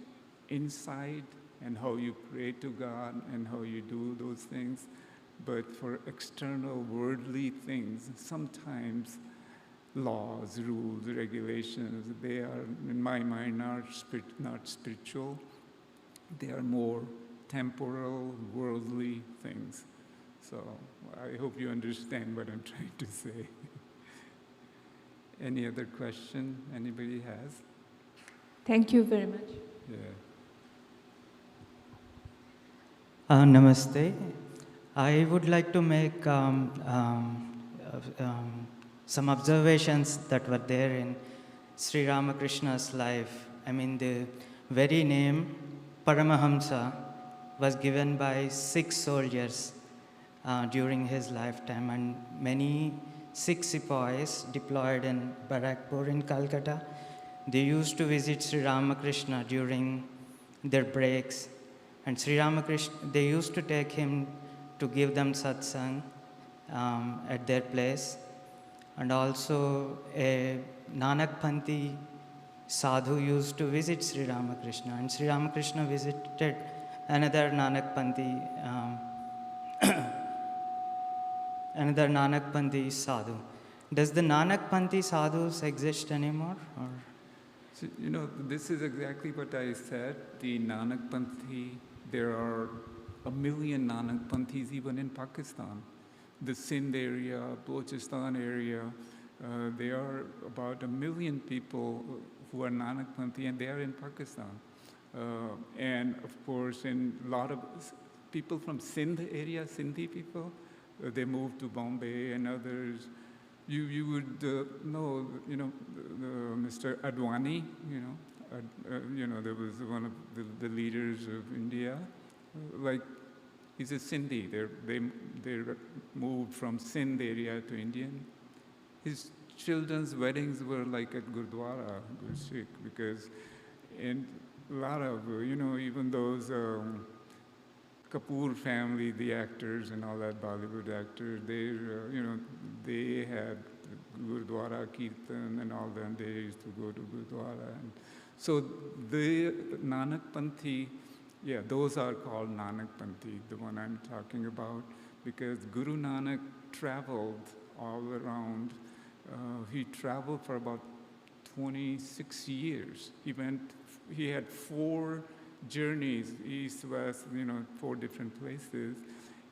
inside and how you pray to God and how you do those things. But for external worldly things, sometimes laws, rules, regulations, they are, in my mind, not spiritual. They are more temporal, worldly things. So I hope you understand what I'm trying to say. Any other question anybody has? Thank you very much. Yeah. Namaste. I would like to make some observations that were there in Sri Ramakrishna's life. The very name Paramahamsa was given by 6 soldiers during his lifetime, and many Sikh sepoys deployed in Barakpur in Calcutta, they used to visit Sri Ramakrishna during their breaks, and Sri Ramakrishna, they used to take him to give them satsang at their place. And also a Nanak-panthi sadhu used to visit Sri Ramakrishna, and Sri Ramakrishna visited another Nanak-panthi sadhu. Does the Nanak-panthi sadhus exist anymore? Or? So, this is exactly what I said. The Nanak-panthi, there are 1 million Nanak-panthis even in Pakistan. The Sindh area, Balochistan area, there are about 1 million people who are Nanak-panthi, and they are in Pakistan. And of course, in a lot of people from Sindh area, Sindhi people, They moved to Bombay, and others. You would know, Mr. Advani, there was one of the leaders of India. Like, he's a Sindhi. They moved from Sindh area to Indian. His children's weddings were like at Gurdwara, Gursikh, because in a lot of, even those Kapoor family, the actors and all that, Bollywood actors, they had Gurdwara Kirtan and all that. They used to go to Gurdwara. And so the Nanak Panthi, those are called Nanak Panthi, the one I'm talking about, because Guru Nanak traveled all around. He traveled for about 26 years. He had 4 journeys, east, west, 4 different places.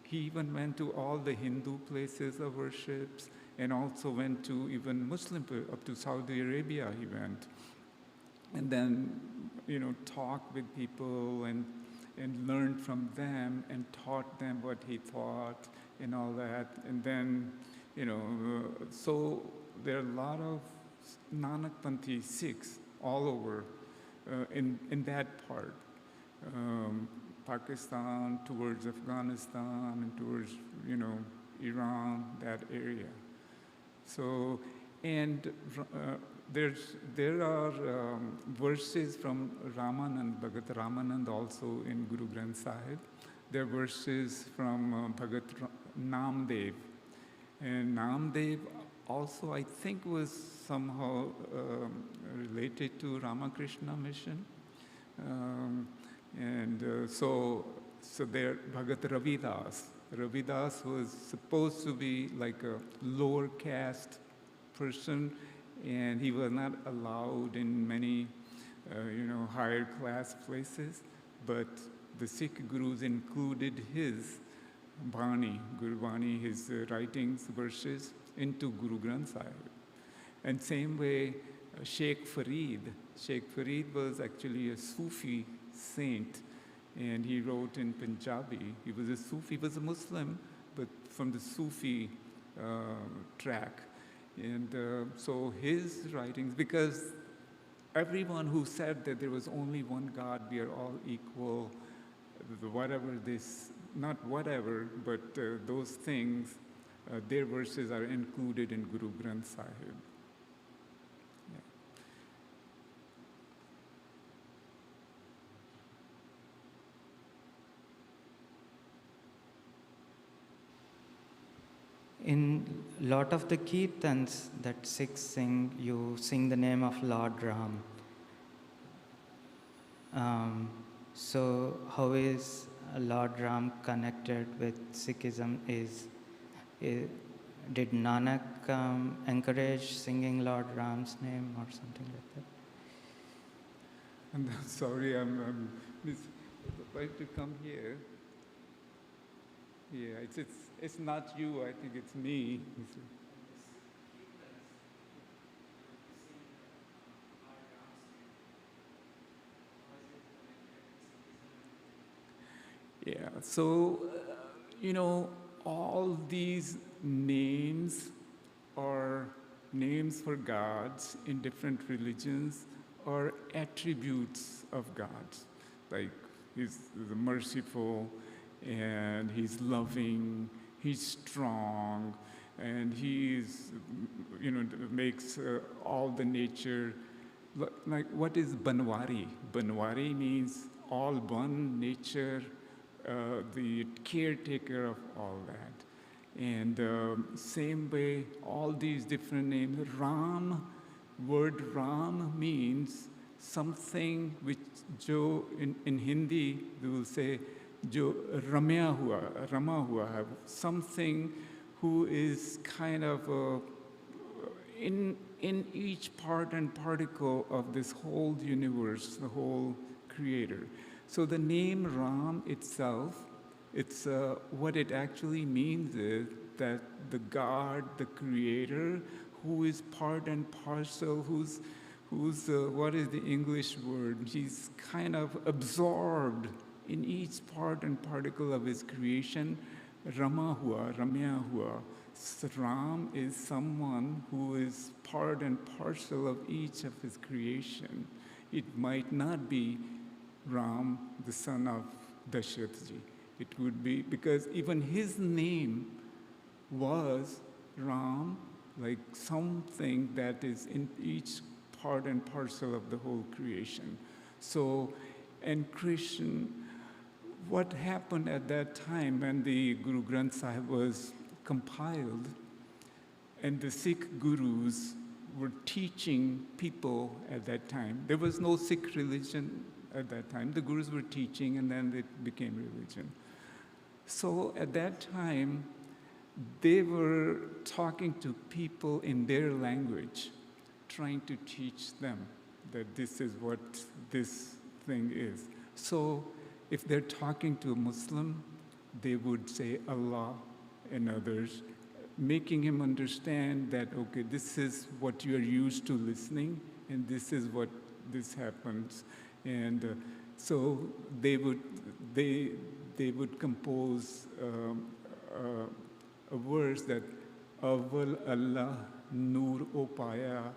He even went to all the Hindu places of worships, and also went to even Muslim, up to Saudi Arabia he went. And then, talked with people and learned from them and taught them what he thought and all that. And then, so there are a lot of Nanak Panthi Sikhs all over in that part. Pakistan, towards Afghanistan, and towards, Iran, that area. So, and there are verses from Ramanand, Bhagat Ramanand also in Guru Granth Sahib. There are verses from Bhagat Namdev. And Namdev also, I think, was somehow related to Ramakrishna mission. So there, Bhagat Ravidas. Ravidas was supposed to be like a lower caste person, and he was not allowed in many, higher class places. But the Sikh gurus included his Bani, Guru Bani, his writings, verses, into Guru Granth Sahib. And same way, Sheikh Farid. Sheikh Farid was actually a Sufi saint, and he wrote in Punjabi. He was a Sufi, he was a Muslim, but from the Sufi track. And so his writings, because everyone who said that there was only one God, we are all equal, whatever this, not whatever, but those things, their verses are included in Guru Granth Sahib. In a lot of the kirtans that Sikhs sing, you sing the name of Lord Ram. So how is Lord Ram connected with Sikhism? Did Nanak encourage singing Lord Ram's name or something like that? I'm sorry, I'm like to come here. Yeah, it's not you, I think it's me. Yeah, so, all these names are names for gods in different religions are attributes of God. Like, he's the merciful, and he's loving, he's strong, and he's, makes all the nature. Like, what is Banwari? Banwari means all one, nature, the caretaker of all that. And same way, all these different names. Ram, word Ram means something which, in Hindi, we will say, jo ramya hua, rama hua hai, something who is kind of in each part and particle of this whole universe, the whole creator. So the name Ram itself, it's what it actually means is that the God, the creator, who is part and parcel, who's what is the English word? He's kind of absorbed in each part and particle of his creation, Rama hua, Ramya hua. So Ram is someone who is part and parcel of each of his creation. It might not be Ram, the son of Dashrathji. It would be, because even his name was Ram, like something that is in each part and parcel of the whole creation. So, and Krishna, what happened at that time when the Guru Granth Sahib was compiled and the Sikh gurus were teaching people at that time? There was no Sikh religion at that time. The gurus were teaching and then it became religion. So at that time, they were talking to people in their language, trying to teach them that this is what this thing is. So if they're talking to a Muslim, they would say Allah and others, making him understand that, okay, this is what you are used to listening, and this is what this happens. And so they would compose a verse that Awal Allah Noor O Paya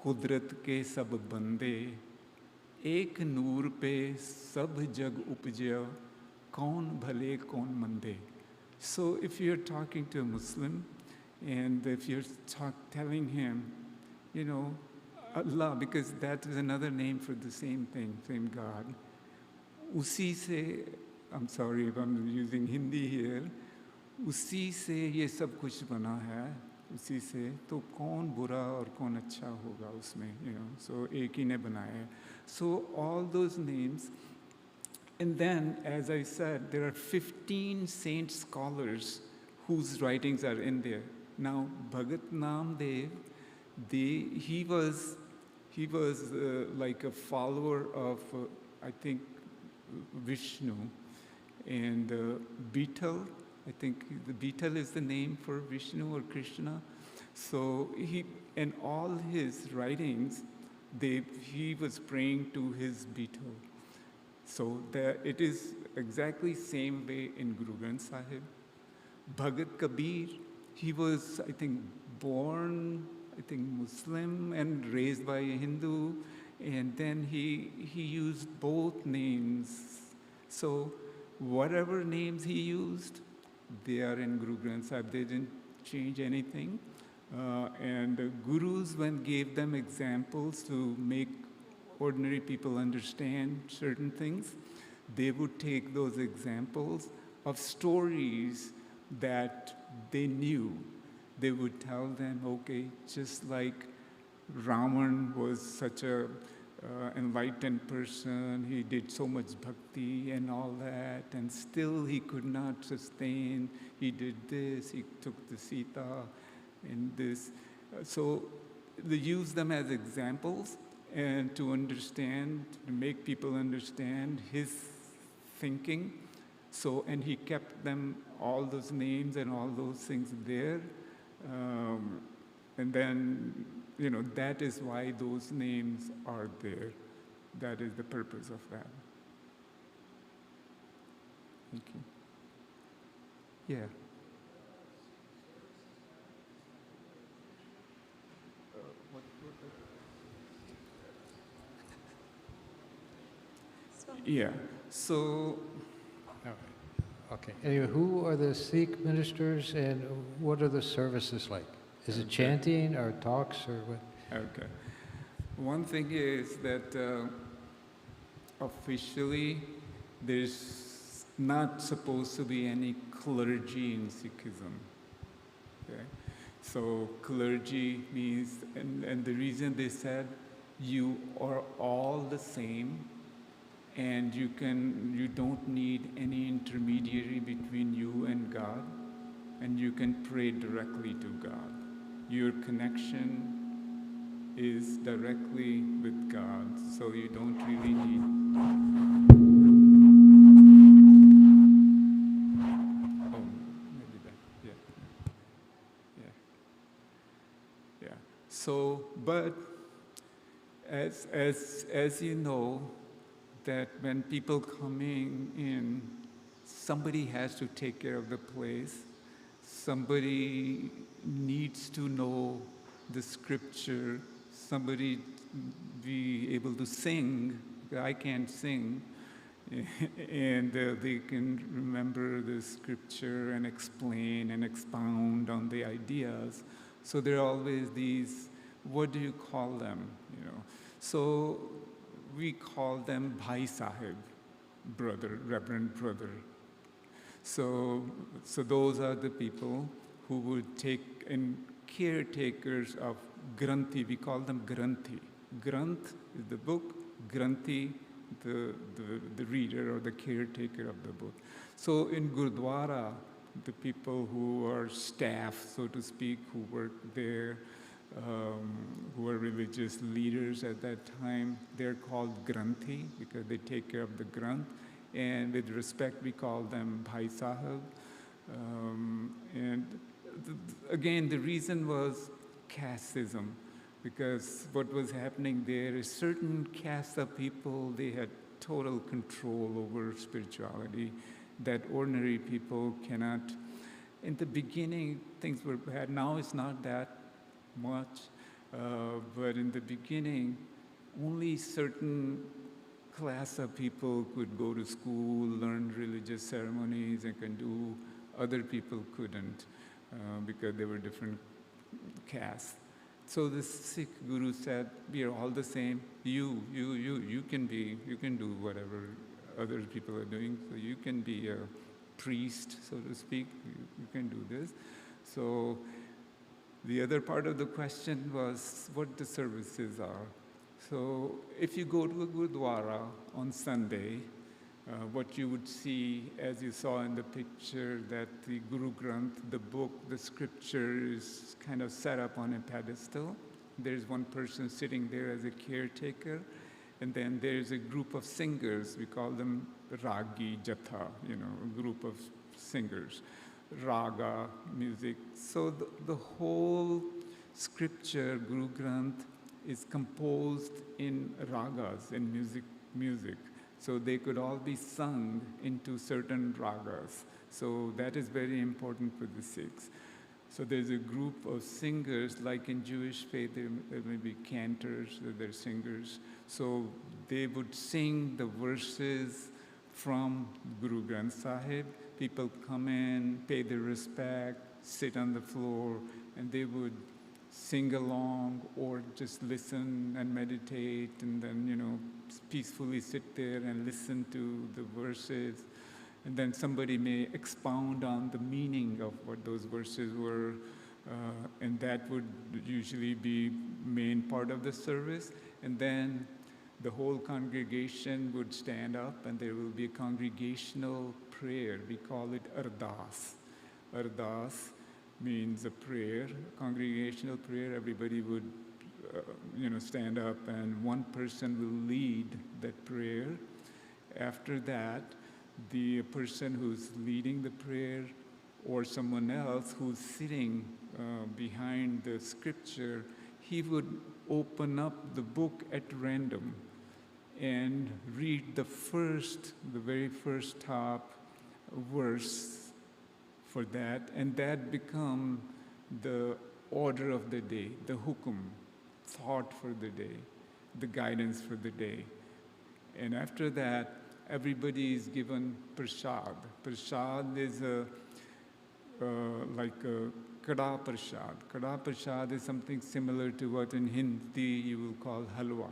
Kudrat ke sab bande Ek noor pe sab jag upjaya kaun bhale kaun mande. So if you're talking to a Muslim and if you're telling him, you know, Allah, because that is another name for the same thing, same God. Usi se, I'm sorry if I'm using Hindi here, उसी से ये सब कुछ बना है, उसी से तो कौन बुरा और कौन अच्छा होगा उसमें, you know, so एक ही ने बनाया है. So all those names, and then as I said, there are 15 saint scholars whose writings are in there. Now Bhagat Namdev, he was like a follower of I think Vishnu, and Beetle. I think the Beetle is the name for Vishnu or Krishna. So in all his writings, he was praying to his Beetle. So it is exactly same way in Guru Granth Sahib. Bhagat Kabir, he was, I think, born, Muslim and raised by a Hindu, and then he used both names. So whatever names he used, they are in Guru Granth Sahib. They didn't change anything. And gurus, when gave them examples to make ordinary people understand certain things, they would take those examples of stories that they knew. They would tell them, okay, just like Ravan was such a enlightened person, he did so much bhakti and all that, and still he could not sustain. He did this, he took the Sita and this. So they use them as examples and to understand, to make people understand his thinking. So, and he kept them, all those names and all those things there. And then, you know, that is why those names are there. That is the purpose of that. Thank you. Yeah. Yeah. So. Okay. Anyway, who are the Sikh ministers and what are the services like? Is it chanting or talks or what? Okay. One thing is that officially there's not supposed to be any clergy in Sikhism. Okay? So clergy means, and the reason they said you are all the same, and you don't need any intermediary between you and God, and you can pray directly to God. Your connection is directly with God, so you don't really need. Oh, maybe that. Yeah. So, but as you know, that when people coming in somebody has to take care of the place. Somebody needs to know the scripture. Somebody be able to sing. I can't sing. And they can remember the scripture and explain and expound on the ideas. So there are always these, what do you call them? So we call them Bhai Sahib, brother, reverend brother. So those are the people who would take, and caretakers of Granthi, we call them Granthi. Granth is the book, Granthi, the reader or the caretaker of the book. So in Gurdwara, the people who are staff, so to speak, who work there, who are religious leaders at that time, they're called Granthi because they take care of the Granth. And with respect, we call them Bhai Sahib. Again, the reason was casteism, because what was happening there is certain castes of people, they had total control over spirituality that ordinary people cannot. In the beginning, things were bad. Now it's not that much, but in the beginning, only certain class of people could go to school, learn religious ceremonies, and can do. Other people couldn't because they were different castes. So the Sikh Guru said, "We are all the same. You can do whatever other people are doing. So you can be a priest, so to speak. You can do this." So the other part of the question was what the services are. So if you go to a Gurdwara on Sunday, what you would see, as you saw in the picture, that the Guru Granth, the book, the scripture is kind of set up on a pedestal. There's one person sitting there as a caretaker, and then there's a group of singers. We call them Ragi Jatha, a group of singers. Raga, music. So the whole scripture, Guru Granth, is composed in ragas, in music. So they could all be sung into certain ragas. So that is very important for the Sikhs. So there's a group of singers, like in Jewish faith, there may be cantors, they're singers. So they would sing the verses from Guru Granth Sahib. People come in, pay their respect, sit on the floor, and they would sing along or just listen and meditate, and then, peacefully sit there and listen to the verses. And then somebody may expound on the meaning of what those verses were, and that would usually be main part of the service. And then the whole congregation would stand up, and there will be a congregational prayer. We call it Ardas. Ardas means a prayer, congregational prayer. Everybody would, stand up, and one person will lead that prayer. After that, the person who's leading the prayer or someone else who's sitting behind the scripture, he would open up the book at random and read the very first top verse for that, and that become the order of the day, the hukum, thought for the day, the guidance for the day. And after that, everybody is given prasad. Prasad is like a kada prasad. Kada prasad is something similar to what in Hindi you will call halwa.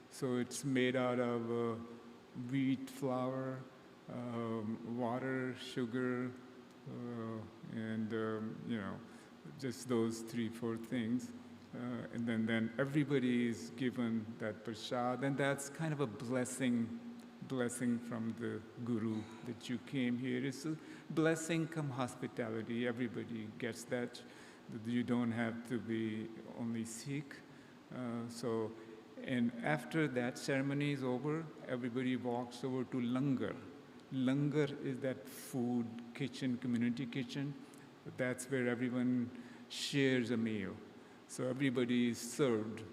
So it's made out of wheat flour, water, sugar, and just those 3-4 things. And then everybody is given that prasad, and that's kind of a blessing from the Guru that you came here. It's a blessing come hospitality. Everybody gets that. You don't have to be only Sikh. And after that ceremony is over, everybody walks over to langar. Langar is that food kitchen, community kitchen. That's where everyone shares a meal. So everybody is served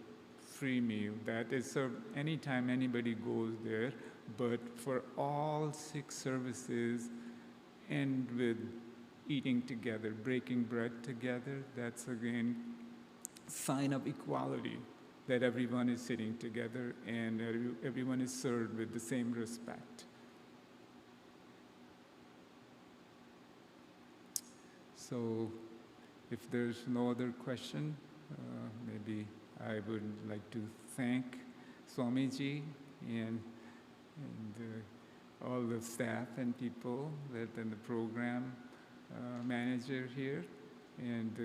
free meal. That is served anytime anybody goes there. But for all Sikh services, end with eating together, breaking bread together. That's again sign of equality, that everyone is sitting together and everyone is served with the same respect. So if there's no other question, maybe I would like to thank Swamiji and all the staff and people and the program manager here, and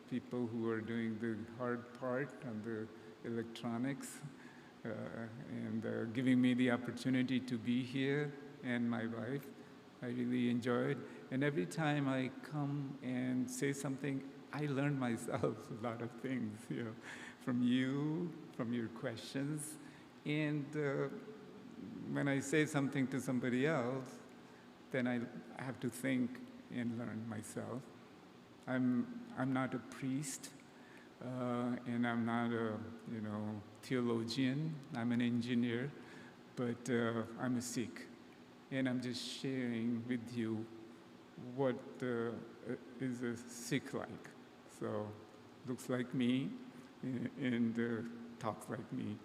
people who are doing the hard part on the electronics, and giving me the opportunity to be here, and my wife. I really enjoyed. And every time I come and say something, I learn myself a lot of things, from you, from your questions. And when I say something to somebody else, then I have to think and learn myself. I'm not a priest, and I'm not a theologian. I'm an engineer, but I'm a Sikh, and I'm just sharing with you what is a Sikh like. So looks like me and talks like me.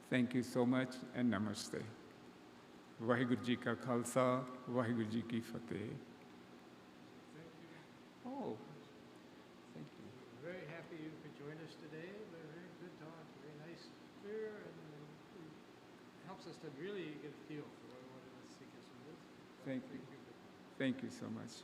Thank you so much, and namaste. Vaheguru Ji Ka Khalsa, Vaheguru Ji Ki Fateh. Oh, thank you. Very happy you could join us today. Very good talk, very nice, clear, and it helps us to really get a feel for what Sikhism is. Thank you. Thank you so much.